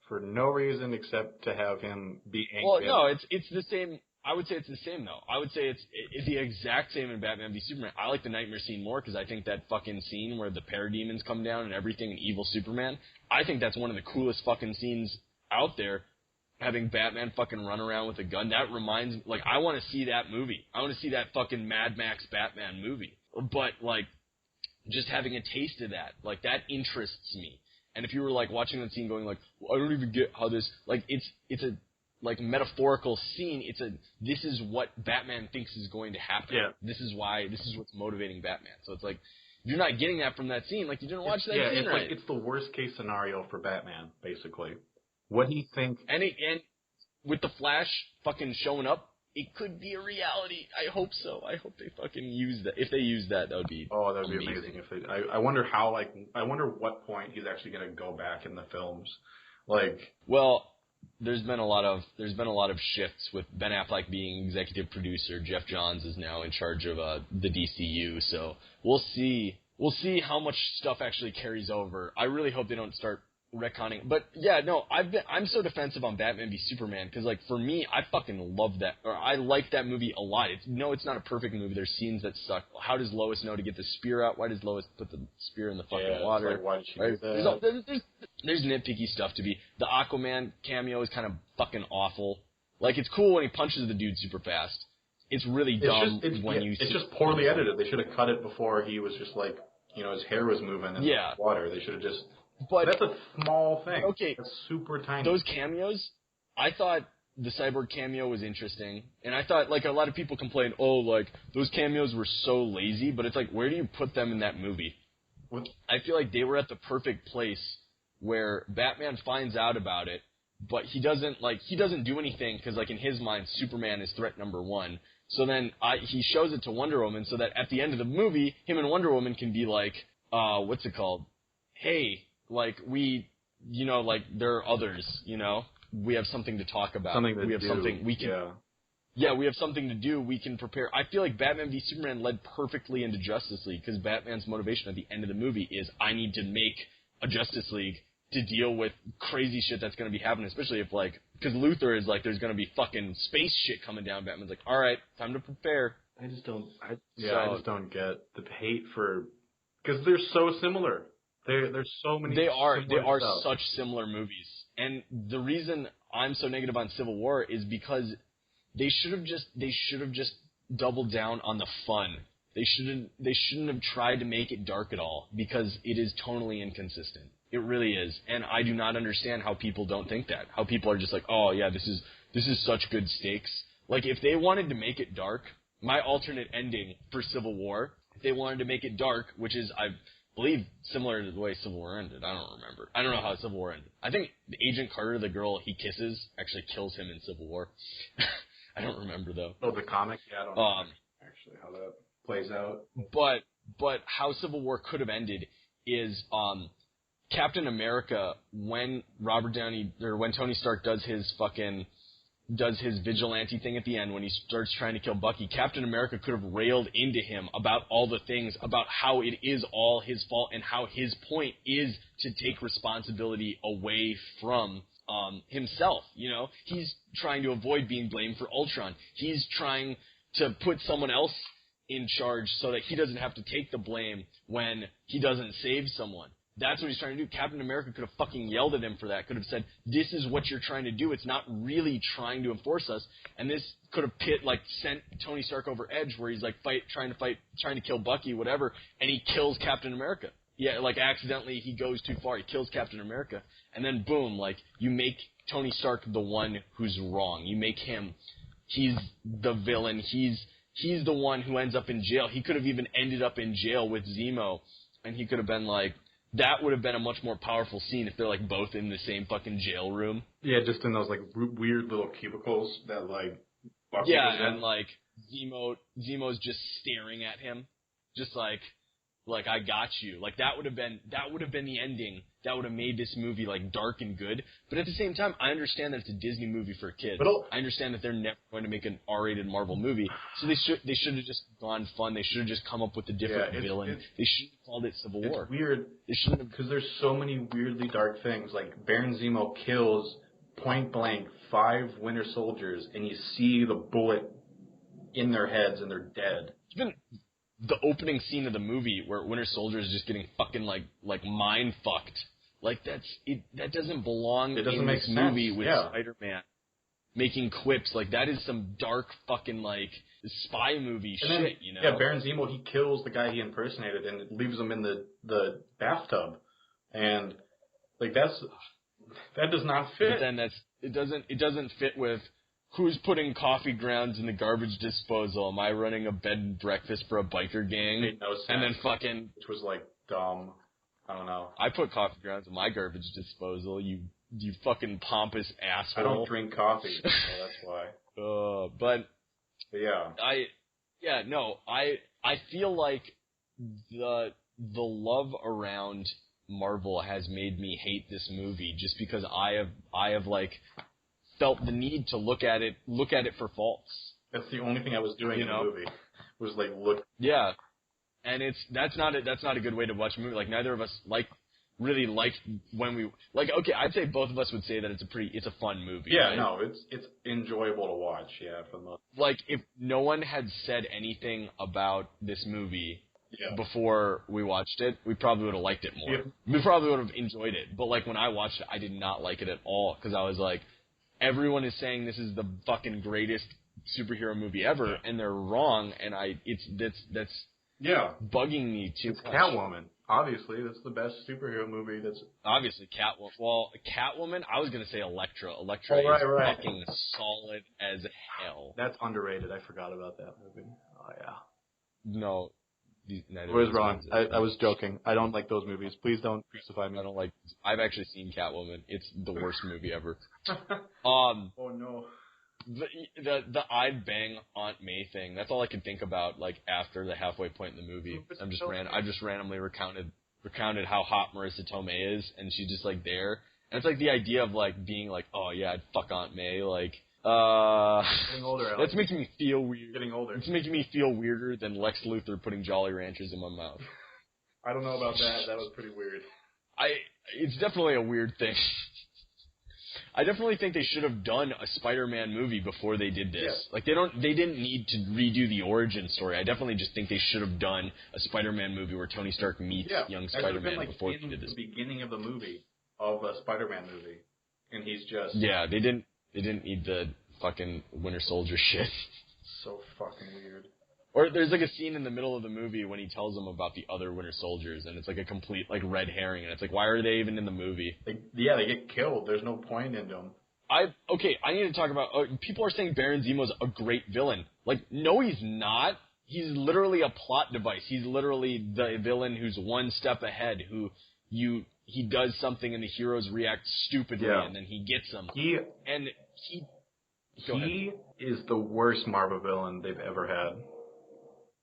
for no reason except to have him be angry. Well, no, it's the same. I would say it's the same, though. I would say it's the exact same in Batman v Superman. I like the nightmare scene more because I think that fucking scene where the parademons come down and everything and evil Superman, I think that's one of the coolest fucking scenes out there, having Batman fucking run around with a gun. That reminds me, like, I want to see that movie. I want to see that fucking Mad Max Batman movie. But, like, just having a taste of that, like, that interests me. And if you were, like, watching that scene going, like, well, I don't even get how this, like, it's a, like, metaphorical scene. This is what Batman thinks is going to happen. Yeah. This is what's motivating Batman. So it's like, if you're not getting that from that scene, like, you didn't watch that scene it's right. Like, it's the worst case scenario for Batman, basically. What do you think? And with the Flash fucking showing up, it could be a reality. I hope so. I hope they fucking use that. If they use that, that would be amazing. If they, I wonder how, like, I wonder what point he's actually going to go back in the films. Like, well, there's been a lot of shifts with Ben Affleck being executive producer. Jeff Johns is now in charge of the DCU. So we'll see how much stuff actually carries over. I really hope they don't start retconning. But yeah, no, I'm so defensive on Batman v Superman because, like, for me, I fucking love that, or I like that movie a lot. It's not a perfect movie. There's scenes that suck. How does Lois know to get the spear out? Why does Lois put the spear in the fucking water? Like, why did she do that? There's nitpicky stuff to be. The Aquaman cameo is kind of fucking awful. Like, it's cool when he punches the dude super fast. It's really dumb It's just poorly edited. They should have cut it before he was just like, you know, his hair was moving in the water. They should have just. But that's a small thing. Okay, that's super tiny. Those cameos, I thought the Cyborg cameo was interesting, and I thought, like, a lot of people complain, oh, like, those cameos were so lazy, but it's like, where do you put them in that movie? I feel like they were at the perfect place where Batman finds out about it, but he doesn't do anything because, like, in his mind, Superman is threat number one. So then he shows it to Wonder Woman so that at the end of the movie, him and Wonder Woman can be like, what's it called? Hey, like, there are others, you know? We have something to talk about. We have something we can... Yeah, we have something to do. We can prepare. I feel like Batman v Superman led perfectly into Justice League because Batman's motivation at the end of the movie is, I need to make a Justice League to deal with crazy shit that's going to be happening, especially if, like... Because Luthor is like, there's going to be fucking space shit coming down. Batman's like, all right, time to prepare. I just don't get the hate for... Because they're so similar. There's so many. They are such similar movies, and the reason I'm so negative on Civil War is because they should have just doubled down on the fun. They shouldn't have tried to make it dark at all because it is tonally inconsistent. It really is, and I do not understand how people don't think that. How people are just like, oh yeah, this is such good stakes. Like, if they wanted to make it dark, my alternate ending for Civil War, if they wanted to make it dark, which is I believe similar to the way Civil War ended. I don't remember. I don't know how Civil War ended. I think Agent Carter, the girl he kisses, actually kills him in Civil War. I don't remember, though. Oh, the comic? Yeah, I don't know actually how that plays out. But how Civil War could have ended is Captain America, when Tony Stark does his fucking does his vigilante thing at the end when he starts trying to kill Bucky, Captain America could have railed into him about all the things, about how it is all his fault and how his point is to take responsibility away from himself. You know, he's trying to avoid being blamed for Ultron. He's trying to put someone else in charge so that he doesn't have to take the blame when he doesn't save someone. That's what he's trying to do. Captain America could have fucking yelled at him for that. Could have said, "This is what you're trying to do. It's not really trying to enforce us." And this could have sent Tony Stark over edge, where he's like trying to kill Bucky, whatever, and he kills Captain America. Yeah, like accidentally he goes too far. He kills Captain America, and then boom, like you make Tony Stark the one who's wrong. You make him, he's the villain. He's the one who ends up in jail. He could have even ended up in jail with Zemo, and he could have been like, that would have been a much more powerful scene if they're like both in the same fucking jail room. Yeah, just in those like weird little cubicles that like. Bucky and like Zemo's just staring at him, just like I got you. Like that would have been the ending. That would have made this movie like dark and good. But at the same time, I understand that it's a Disney movie for kids. I understand that they're never going to make an R-rated Marvel movie. So they should have just gone fun. They should have just come up with a different villain. They should have called it Civil War. It's weird. They shouldn't have, because there's so many weirdly dark things. Like Baron Zemo kills point blank 5 Winter Soldiers, and you see the bullet in their heads, and they're dead. Even the opening scene of the movie where Winter Soldier is just getting fucking like mind fucked. Like that doesn't belong in this movie with Spider-Man making quips. Like that is some dark fucking like spy movie shit, you know? Yeah, Baron Zemo, he kills the guy he impersonated and leaves him in the bathtub. And like that does not fit. But then it doesn't fit with who's putting coffee grounds in the garbage disposal. Am I running a bed and breakfast for a biker gang? Made no sense. And then fucking, which was like dumb. I don't know. I put coffee grounds in my garbage disposal. You fucking pompous asshole. I don't drink coffee, so that's why. But yeah. I feel like the love around Marvel has made me hate this movie just because I have like felt the need to look at it for faults. That's the only thing I was doing in the movie. Was like look. Yeah. And that's not a good way to watch a movie. Like neither of us really liked when we okay, I'd say both of us would say that it's a fun movie. Yeah, right? no, it's enjoyable to watch, yeah, for the most. Like if no one had said anything about this movie before we watched it, we probably would have liked it more. Yeah. We probably would have enjoyed it. But like when I watched it, I did not like it at all because I was like, everyone is saying this is the fucking greatest superhero movie ever, and they're wrong. And that's bugging me too much. Catwoman, obviously, that's the best superhero movie. That's obviously Catwoman. Well, Catwoman, I was gonna say Elektra. Elektra is fucking solid as hell. That's underrated. I forgot about that movie. Oh yeah. No. I was wrong. I was joking. I don't like those movies. Please don't crucify me. I've actually seen Catwoman. It's the worst movie ever. Oh no. The I'd bang Aunt May thing. That's all I can think about. Like after the halfway point in the movie, I just randomly recounted how hot Marissa Tomei is, and she's just like there. And it's like the idea of like being like, oh yeah, I'd fuck Aunt May. Like. Getting older, Alex. That's making me feel weird. Getting older. It's making me feel weirder than Lex Luthor putting Jolly Ranchers in my mouth. I don't know about that. That was pretty weird. It's definitely a weird thing. I definitely think they should have done a Spider-Man movie before they did this. Yeah. Like they didn't need to redo the origin story. I definitely just think they should have done a Spider-Man movie where Tony Stark meets young Spider-Man before they did this. The beginning of the movie of a Spider-Man movie, and he's just they didn't need the fucking Winter Soldier shit. So fucking weird. Or there's like a scene in the middle of the movie when he tells them about the other Winter Soldiers, and it's like a complete like red herring, and it's like, why are they even in the movie? They get killed. There's no point in them. I need to talk about. People are saying Baron Zemo's a great villain. Like, no, he's not. He's literally a plot device. He's literally the villain who's one step ahead. He does something and the heroes react stupidly, and then he gets them. He is the worst Marvel villain they've ever had.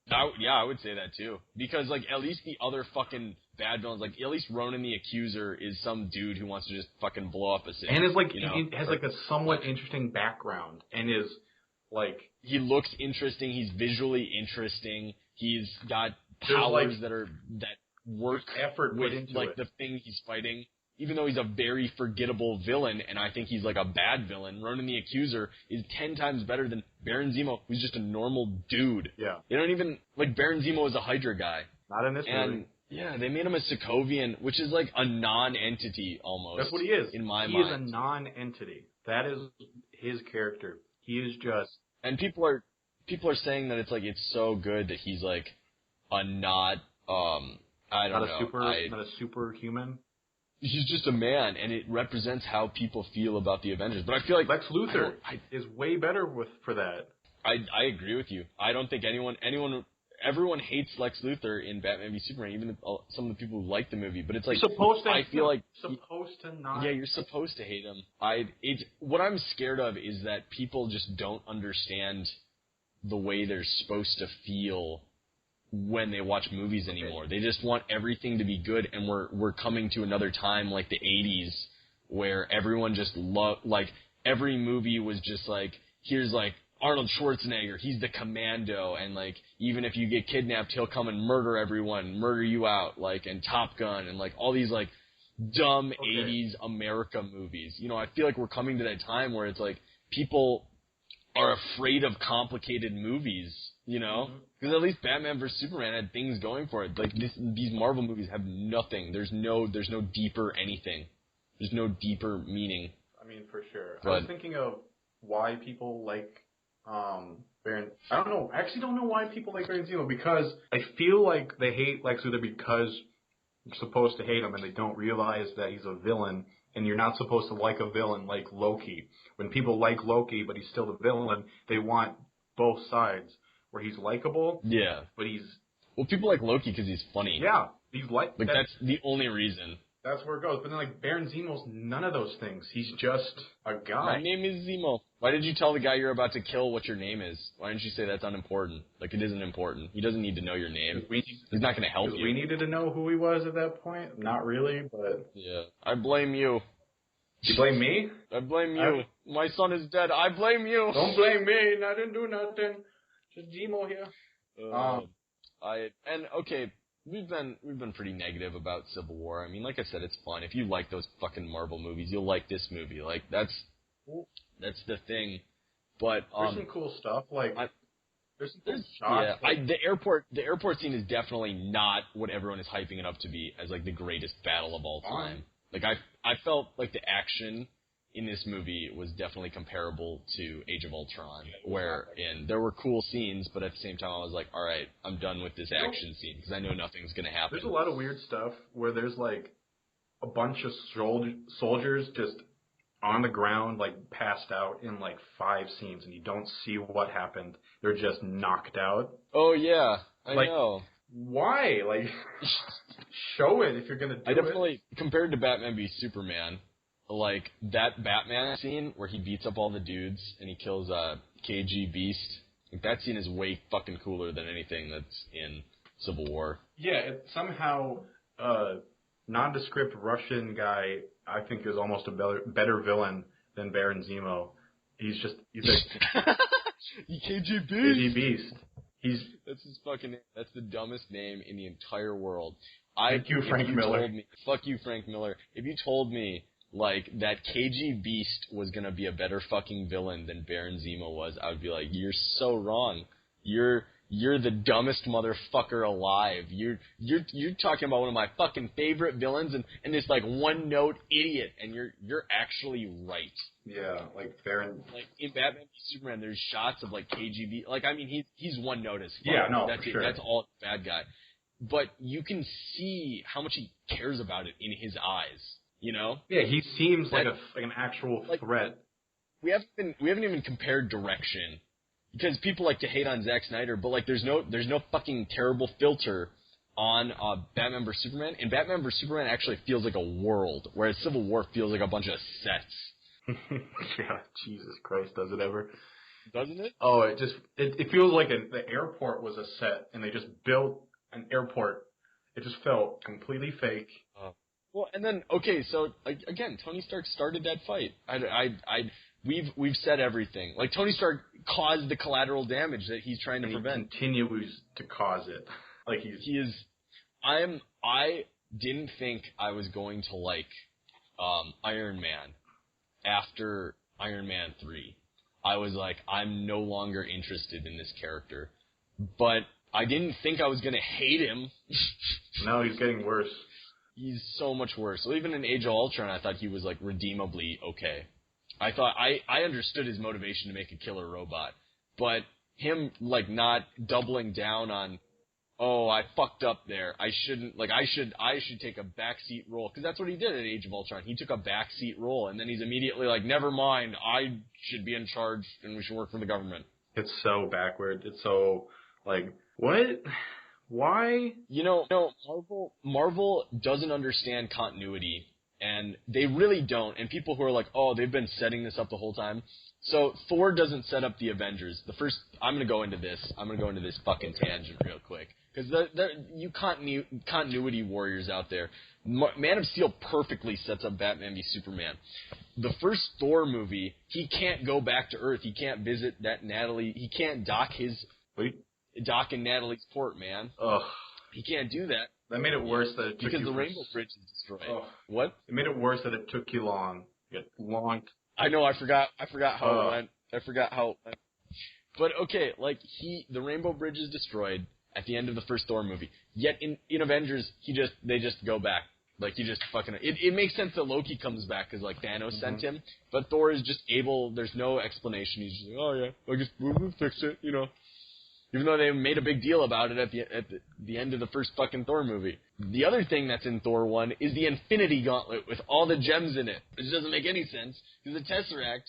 I would say that too. Because, like, at least the other fucking bad villains, like, at least Ronan the Accuser is some dude who wants to just fucking blow up a city. And is, like, you know? he has, like, a somewhat interesting background, and is, like... He looks interesting, he's visually interesting, he's got powers like, that work effort with, into the thing he's fighting. Even though he's a very forgettable villain, and I think he's like a bad villain, Ronan the Accuser is 10 times better than Baron Zemo, who's just a normal dude. Yeah. They don't even, like, Baron Zemo is a Hydra guy. Not in this movie. Yeah, they made him a Sokovian, which is like a non-entity almost. That's what he is. In my mind. He is a non-entity. That is his character. He is just... And people are saying that it's so good that he's like a not, I don't know. Not a superhuman? He's just a man, and it represents how people feel about the Avengers. But I feel like Lex Luthor is way better for that. I agree with you. I don't think everyone hates Lex Luthor in Batman v Superman, even some of the people who like the movie. But it's like, you're supposed to. I feel like supposed to not. Yeah, you're supposed to hate him. What I'm scared of is that people just don't understand the way they're supposed to feel when they watch movies anymore. Okay. They just want everything to be good, and we're coming to another time like the 80s where everyone just like every movie was just like, here's like Arnold Schwarzenegger, he's the commando, and like even if you get kidnapped, he'll come and murder you out, like, and Top Gun, and like all these like dumb 80s America movies. You know, I feel like we're coming to that time where it's like people are afraid of complicated movies, you know? Because at least Batman vs. Superman had things going for it. Like, these Marvel movies have nothing. There's no deeper anything. There's no deeper meaning. I mean, for sure. I was thinking of why people like Baron... I don't know. I actually don't know why people like Baron Zemo, because I feel like they hate Lex Luthor because you're supposed to hate him, and they don't realize that he's a villain. And you're not supposed to like a villain like Loki. When people like Loki, but he's still the villain, they want both sides, where he's likable. Yeah. But he's... Well, people like Loki because he's funny. Yeah. He's that's the only reason. That's where it goes. But then, like, Baron Zemo's none of those things. He's just a guy. My name is Zemo. Why did you tell the guy you're about to kill what your name is? Why didn't you say that's unimportant? Like, it isn't important. He doesn't need to know your name. He's not going to help you. We needed to know who he was at that point. Not really, but... Yeah. I blame you. You blame me? I blame you. My son is dead. I blame you. Don't blame me. I didn't do nothing. Just Zemo here. Okay, we've been pretty negative about Civil War. I mean, like I said, it's fun. If you like those fucking Marvel movies, you'll like this movie. Like, that's the thing. But there's some cool stuff. Like, there's some cool shots. Yeah, the airport scene is definitely not what everyone is hyping it up to be as like the greatest battle of all time. Like, I felt like the action in this movie was definitely comparable to Age of Ultron, wherein there were cool scenes, but at the same time I was like, all right, I'm done with this action scene because I know nothing's going to happen. There's a lot of weird stuff where there's, like, a bunch of soldiers just on the ground, like, passed out in, like, 5 scenes, and you don't see what happened. They're just knocked out. Oh, yeah. I know. Why? Like, show it if you're going to do it. I definitely, compared to Batman v Superman, like, that Batman scene where he beats up all the dudes and he kills KG Beast, like, that scene is way fucking cooler than anything that's in Civil War. Yeah, it somehow, nondescript Russian guy, I think, is almost a better villain than Baron Zemo. He's like... KG Beast! KG Beast. That's his fucking name. That's the dumbest name in the entire world. Thank you, Frank Miller. Fuck you, Frank Miller. If you told me, like, that KG Beast was gonna be a better fucking villain than Baron Zemo was, I would be like, you're so wrong. You're the dumbest motherfucker alive. You're talking about one of my fucking favorite villains and this, like, one-note idiot, and you're actually right. Yeah, like Baron. Like, in Batman v Superman, there's shots of, like, KGB. Like, I mean, he's one note as fuck. Yeah, no, that's for it. sure. That's all bad guy. But you can see how much he cares about it in his eyes, you know? Yeah, he seems like an actual threat. We haven't even compared direction. Because people like to hate on Zack Snyder, but, like, there's no fucking terrible filter on Batman vs Superman, and Batman vs Superman actually feels like a world, whereas Civil War feels like a bunch of sets. Yeah, Jesus Christ, does it ever? doesn't it? Oh, it feels like the airport was a set, and they just built an airport. It just felt completely fake. Well, and then okay, so again, Tony Stark started that fight. We've said everything. Like Tony Stark caused the collateral damage that he's trying to prevent. He continues to cause it. Like he is. I didn't think I was going to like Iron Man after Iron Man 3. I was like, I'm no longer interested in this character. But I didn't think I was going to hate him. No, he's getting worse. He's so much worse. So even in Age of Ultron, I thought he was, like, redeemably okay. I thought I understood his motivation to make a killer robot. But him, like, not doubling down on, oh, I fucked up there. I shouldn't, like, I should take a backseat role. Because that's what he did at Age of Ultron. He took a backseat role, and then he's immediately like, never mind, I should be in charge, and we should work for the government. It's so backward. It's so, like, what? Why? You know, Marvel doesn't understand continuity, and they really don't. And people who are like, oh, they've been setting this up the whole time. So Thor doesn't set up the Avengers. I'm going to go into this fucking tangent real quick. Because you continuity warriors out there, Man of Steel perfectly sets up Batman v Superman. The first Thor movie, he can't go back to Earth. He can't visit that Natalie. He can't dock in Natalie's port, man. Ugh. He can't do that. That made it worse that it took because you the Rainbow Bridge is destroyed. Ugh. What? It made it worse that it took you long. I know. I forgot how it went. I forgot how it went. But okay, like the Rainbow Bridge is destroyed at the end of the first Thor movie. Yet in Avengers, they just go back. Like he just fucking. It makes sense that Loki comes back because like Thanos sent him, but Thor is just able. There's no explanation. He's just like, oh yeah, I guess we'll fix it, you know. Even though they made a big deal about it at the end of the first fucking Thor movie. The other thing that's in Thor 1 is the Infinity Gauntlet with all the gems in it. Which doesn't make any sense, because the Tesseract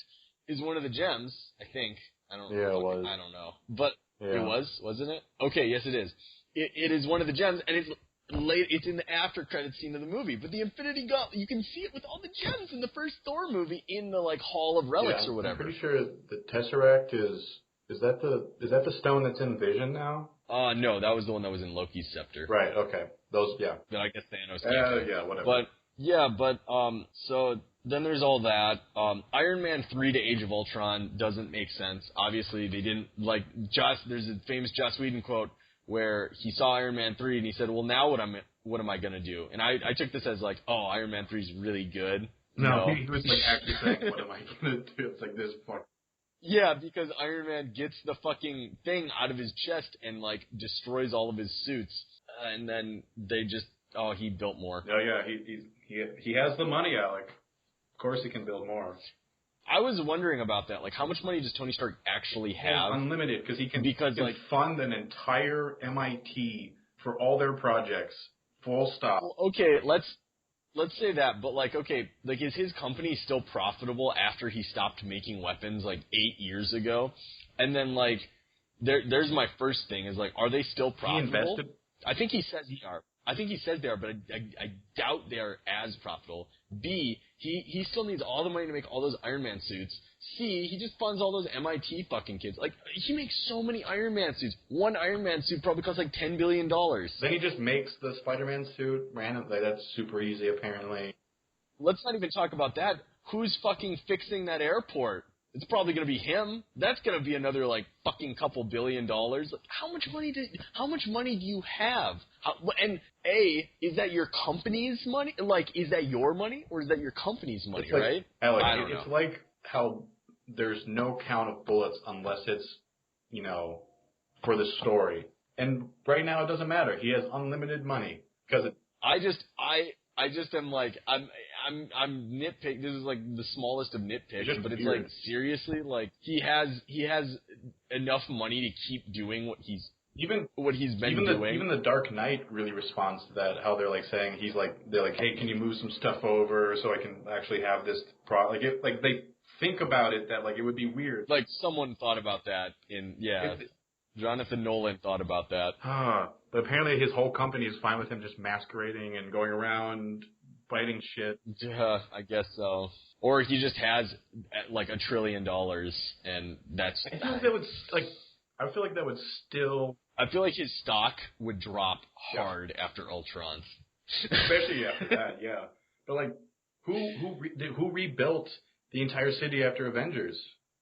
is one of the gems, I think. I don't know. Yeah, it was. I don't know. But yeah. It was, wasn't it? Okay, yes it is. It is one of the gems, and it's in the after credit scene of the movie. But the Infinity Gauntlet, you can see it with all the gems in the first Thor movie in the like Hall of Relics or whatever. I'm pretty sure the Tesseract is that the stone that's in Vision now? No, that was the one that was in Loki's scepter. Right, okay. Those, yeah. That I guess Thanos yeah, whatever. So then there's all that. Iron Man 3 to Age of Ultron doesn't make sense. Obviously, they didn't, like, there's a famous Joss Whedon quote where he saw Iron Man 3 and he said, well, now what am I going to do? And I took this as like, oh, Iron Man 3 is really good. No, he was like actually saying, what am I going to do? It's like this fuck. Yeah, because Iron Man gets the fucking thing out of his chest and, like, destroys all of his suits. And then they just, he built more. Oh, yeah, he has the money, Alec. Of course he can build more. I was wondering about that. Like, how much money does Tony Stark actually have? Unlimited, because he can fund an entire MIT for all their projects. Full stop. Well, okay, let's say that, but like, okay, like, is his company still profitable after he stopped making weapons like 8 years ago? And then, like, there's my first thing is like, are they still profitable? He invested. I think he says they are. But I doubt they're as profitable. B, he still needs all the money to make all those Iron Man suits. C, he just funds all those MIT fucking kids. Like, he makes so many Iron Man suits. One Iron Man suit probably costs like $10 billion. Then he just makes the Spider-Man suit randomly. That's super easy, apparently. Let's not even talk about that. Who's fucking fixing that airport? It's probably going to be him. That's going to be another, like, fucking couple $1 billion. Like, how much money do you have? And A, is that your company's money? Like, is that your money or is that your company's money, it's like, right? Alec, I don't know. It's like how there's no count of bullets unless it's, you know, for the story. And right now it doesn't matter. He has unlimited money because I just am like, I'm nitpick. This is like the smallest of nitpicks, but it's weird. like, seriously, like, he has enough money to keep doing what he's been doing. Even the Dark Knight really responds to that. How they're like saying they're like, hey, can you move some stuff over so I can actually have this like they think about it that like it would be weird. Like someone thought about that Jonathan Nolan thought about that. But apparently his whole company is fine with him just masquerading and going around fighting shit. Yeah, I guess so. Or he just has like $1 trillion, and that's. I feel like that would I feel like that would still. I feel like his stock would drop hard after Ultron. Especially after that, yeah. But like, who rebuilt the entire city after Avengers?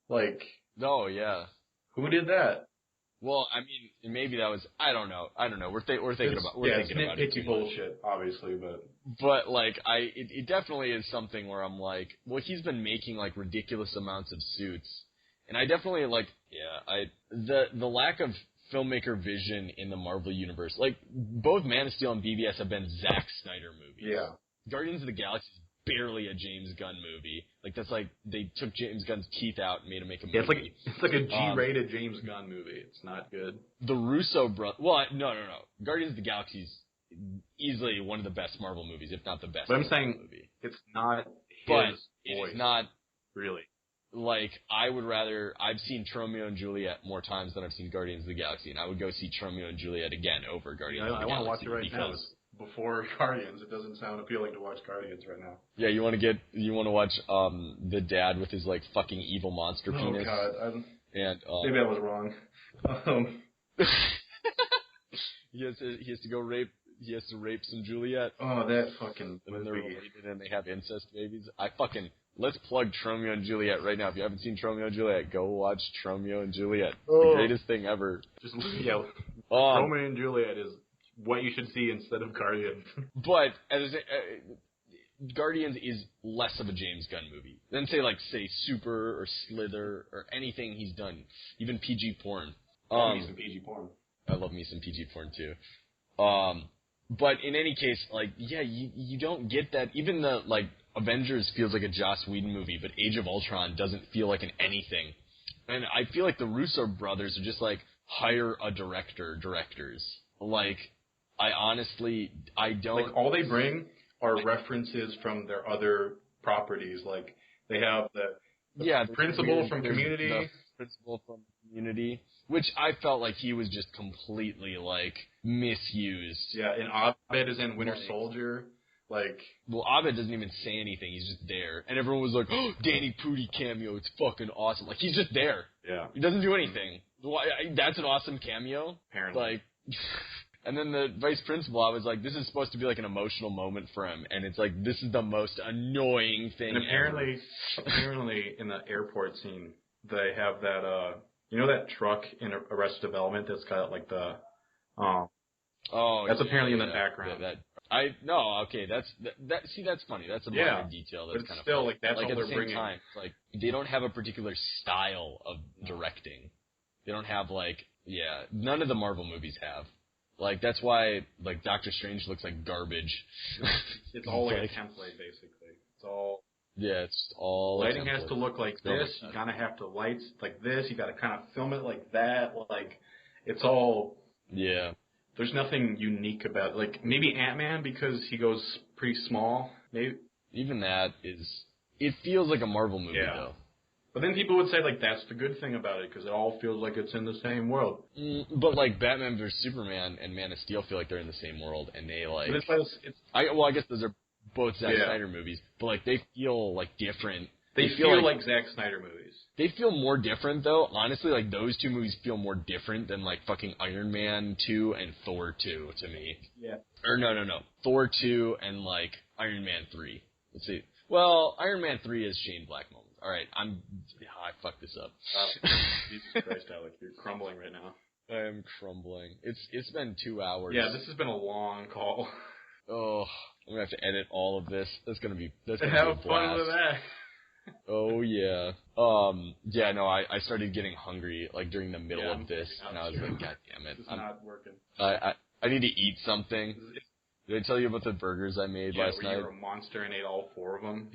Like, Oh yeah. who did that? Well, I mean, maybe that was. I don't know. We're thinking about. We're thinking about it. It's bullshit, obviously, But like, it definitely is something where I'm like, well, he's been making like ridiculous amounts of suits, and I definitely like, the lack of filmmaker vision in the Marvel universe. Like, both Man of Steel and BvS have been Zack Snyder movies. Yeah. Guardians of the Galaxy is barely a James Gunn movie. Like, that's like they took James Gunn's teeth out and made him make a movie. Yeah, it's like a G-rated James Gunn movie. It's not good. The Russo brothers. Well, no. Guardians of the Galaxy is easily one of the best Marvel movies, if not the best. But I'm saying movie. It's not his But voice. it is not. Really. Like, I would rather. I've seen Romeo and Juliet more times than I've seen Guardians of the Galaxy, and I would go see Romeo and Juliet again over Guardians of the Galaxy. I want to watch it right now. Before Guardians, it doesn't sound appealing to watch Guardians right now. Yeah, you want to watch the dad with his like fucking evil monster penis. Oh God, and maybe I was wrong. he has to go rape. He has to rape some Juliet. Oh, that fucking. And then they're related and they have incest babies. Let's plug Romeo and Juliet right now. If you haven't seen Romeo and Juliet, go watch Romeo and Juliet. The greatest thing ever. Romeo and Juliet is what you should see instead of Guardians. But Guardians is less of a James Gunn movie than say Super or Slither or anything he's done. Even PG porn. I love me some PG porn. I love me some PG porn too. But in any case, like, yeah, you don't get that. Even the like Avengers feels like a Joss Whedon movie, but Age of Ultron doesn't feel like an anything. And I feel like the Russo brothers are just like hire a directors. Like, I don't. Like, all they bring are references from their other properties. Like, they have the principal from Community. The principal from Community, which I felt like he was just completely, like, misused. Yeah, and Abed is in Winter Soldier. Like, well, Abed doesn't even say anything. He's just there. And everyone was like, oh, Danny Pudi cameo. It's fucking awesome. Like, he's just there. Yeah. He doesn't do anything. That's an awesome cameo. Apparently. Like, and then the vice principal, I was like, this is supposed to be like an emotional moment for him. And it's like, this is the most annoying thing and apparently in the airport scene, they have that, you know that truck in Arrested Development that's got like the, that's apparently in the background. That's funny. That's a minor detail. That's kind of still funny. like that's like, all at they're the same bringing. Time, like, they don't have a particular style of directing. They don't have none of the Marvel movies have. Like, that's why like Doctor Strange looks like garbage. It's all like a template, basically. It's all. Yeah, it's all. Lighting has to look like this. You gotta have to lights like this. You gotta kind of film it like that. Like, it's all. Yeah. There's nothing unique about it. Like, maybe Ant-Man because he goes pretty small. Maybe. Even that is. It feels like a Marvel movie though. But then people would say, like, that's the good thing about it, because it all feels like it's in the same world. But, like, Batman vs. Superman and Man of Steel feel like they're in the same world, and they, like... But I guess those are both Zack Snyder movies, but, like, they feel, like, different. They feel like Zack Snyder movies. They feel more different, though. Honestly, like, those two movies feel more different than, like, fucking Iron Man 2 and Thor 2 to me. Yeah. Or, no. Thor 2 and, like, Iron Man 3. Let's see. Well, Iron Man 3 is Shane Black moment. All right, I fucked this up. Jesus Christ, Alec, you're crumbling right now. I am crumbling. It's been 2 hours. Yeah, this has been a long call. Oh, I'm gonna have to edit all of this. That's gonna be a blast. Have fun with that. Oh yeah. Yeah. No, I started getting hungry like during the middle of this, and I was like, God damn it, it's not working. I need to eat something. Did I tell you about the burgers I made last night? You were a monster and ate all 4 of them.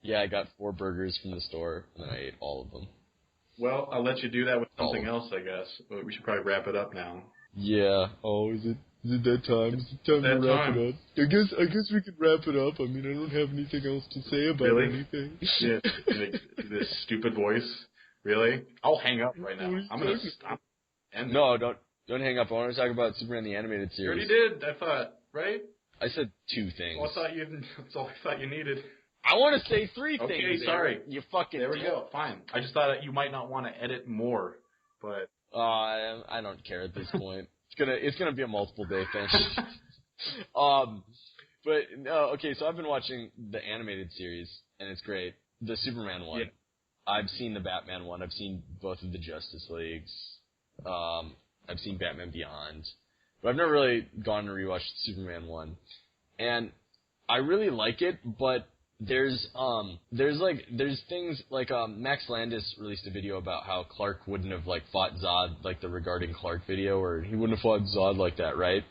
Yeah, I got 4 burgers from the store, and I ate all of them. Well, I'll let you do that with something else, I guess. But we should probably wrap it up now. Yeah. Oh, is it that time? Is it time to wrap it up? I guess we could wrap it up. I mean, I don't have anything else to say about anything. Yeah. This stupid voice. Really? I'll hang up right now. I'm gonna stop. No, don't hang up. I want to talk about Superman the Animated Series. You already did, I thought, right? I said 2 things. Well, that's all I thought you needed. I want to say 3 things. Okay, sorry. You fucking. There we go. Fine. I just thought that you might not want to edit more, but. I don't care at this point. It's gonna be a multiple day thing. But no, okay. So I've been watching the animated series, and it's great. The Superman one. Yeah. I've seen the Batman one. I've seen both of the Justice Leagues. I've seen Batman Beyond, but I've never really gone and rewatched the Superman one. And I really like it, but there's things like Max Landis released a video about how Clark wouldn't have like fought Zod, like the Regarding Clark video, or he wouldn't have fought Zod like that, right?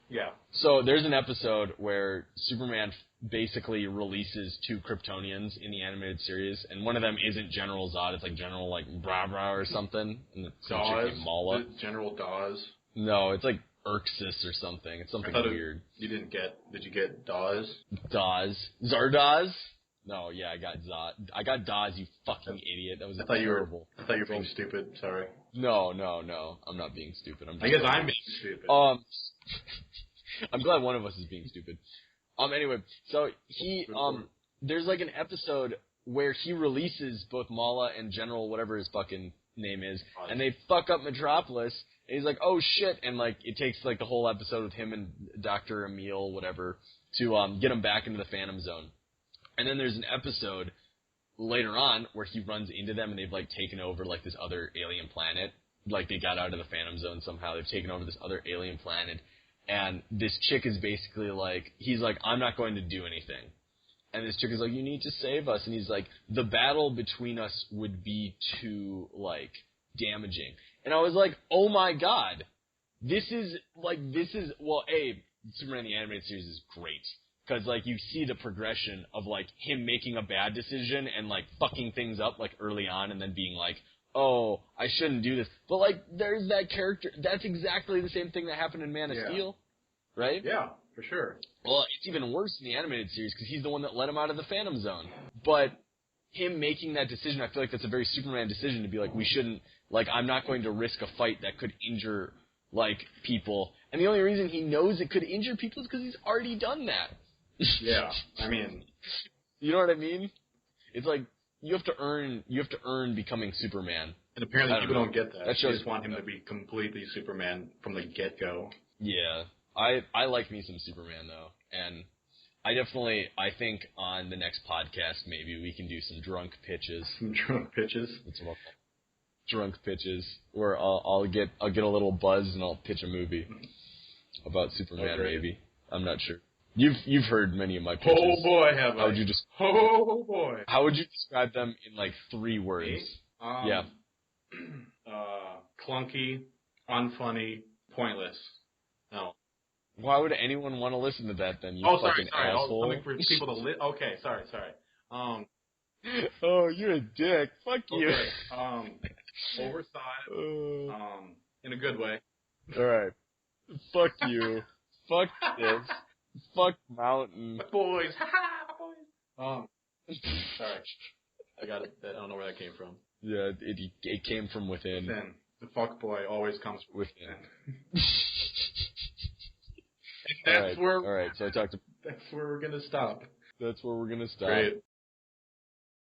Yeah. So there's an episode where Superman basically releases 2 Kryptonians in the animated series, and one of them isn't General Zod, it's like General like Bra Bra or something. And it's Dawes? Mala. General Dawes? No, it's like Urxus or something. It's something weird. Did you get Dawes? Dawes. Zardoz? No, yeah, I got Zod. I got Dawes, you fucking idiot. That was terrible. I thought you were being stupid. Sorry. No. I'm not being stupid. I guess I'm being stupid. I'm glad one of us is being stupid. Anyway, so there's like an episode where he releases both Mala and General whatever his fucking name is, and they fuck up Metropolis, and he's like, oh shit, and like it takes like the whole episode with him and Dr. Emil, whatever, to get him back into the Phantom Zone. And then there's an episode later on where he runs into them and they've like taken over like this other alien planet. Like they got out of the Phantom Zone somehow. They've taken over this other alien planet. And this chick is basically like, he's like, I'm not going to do anything. And this chick is like, you need to save us. And he's like, the battle between us would be too, like, damaging. And I was like, oh my god. Well, Superman the Animated Series is great. Because, like, you see the progression of, like, him making a bad decision and, like, fucking things up, like, early on and then being like, oh, I shouldn't do this. But, like, there's that character. That's exactly the same thing that happened in Man of Steel, right? Yeah, for sure. Well, it's even worse in the animated series because he's the one that let him out of the Phantom Zone. But him making that decision, I feel like that's a very Superman decision to be like, we shouldn't, like, I'm not going to risk a fight that could injure, like, people. And the only reason he knows it could injure people is because he's already done that. Yeah, I mean... You know what I mean? It's like, you have to earn becoming Superman. And apparently people don't get that. That shows, they just want him to be completely Superman from the get-go. Yeah. I like me some Superman, though. And I think on the next podcast, maybe we can do some drunk pitches. Some drunk pitches? That's what I'll call it. Drunk pitches. Where I'll get a little buzz and I'll pitch a movie about Superman, maybe. I'm not sure. You've heard many of my pitches. Oh boy, have I. Oh boy. How would you describe them in like 3 words? Yeah. Clunky, unfunny, pointless. No. Why would anyone want to listen to that then? You fucking asshole. Something for people to Okay, sorry. Oh, you're a dick. Fuck you. Okay. Oversized. In a good way. All right. Fuck you. Fuck this. Fuck Mountain. Boys. Boys. Sorry. I got it. I don't know where that came from. Yeah, it came from within. The fuck boy always comes from within. That's all right, so I talked to... That's where we're gonna stop. That's where we're gonna stop. Great.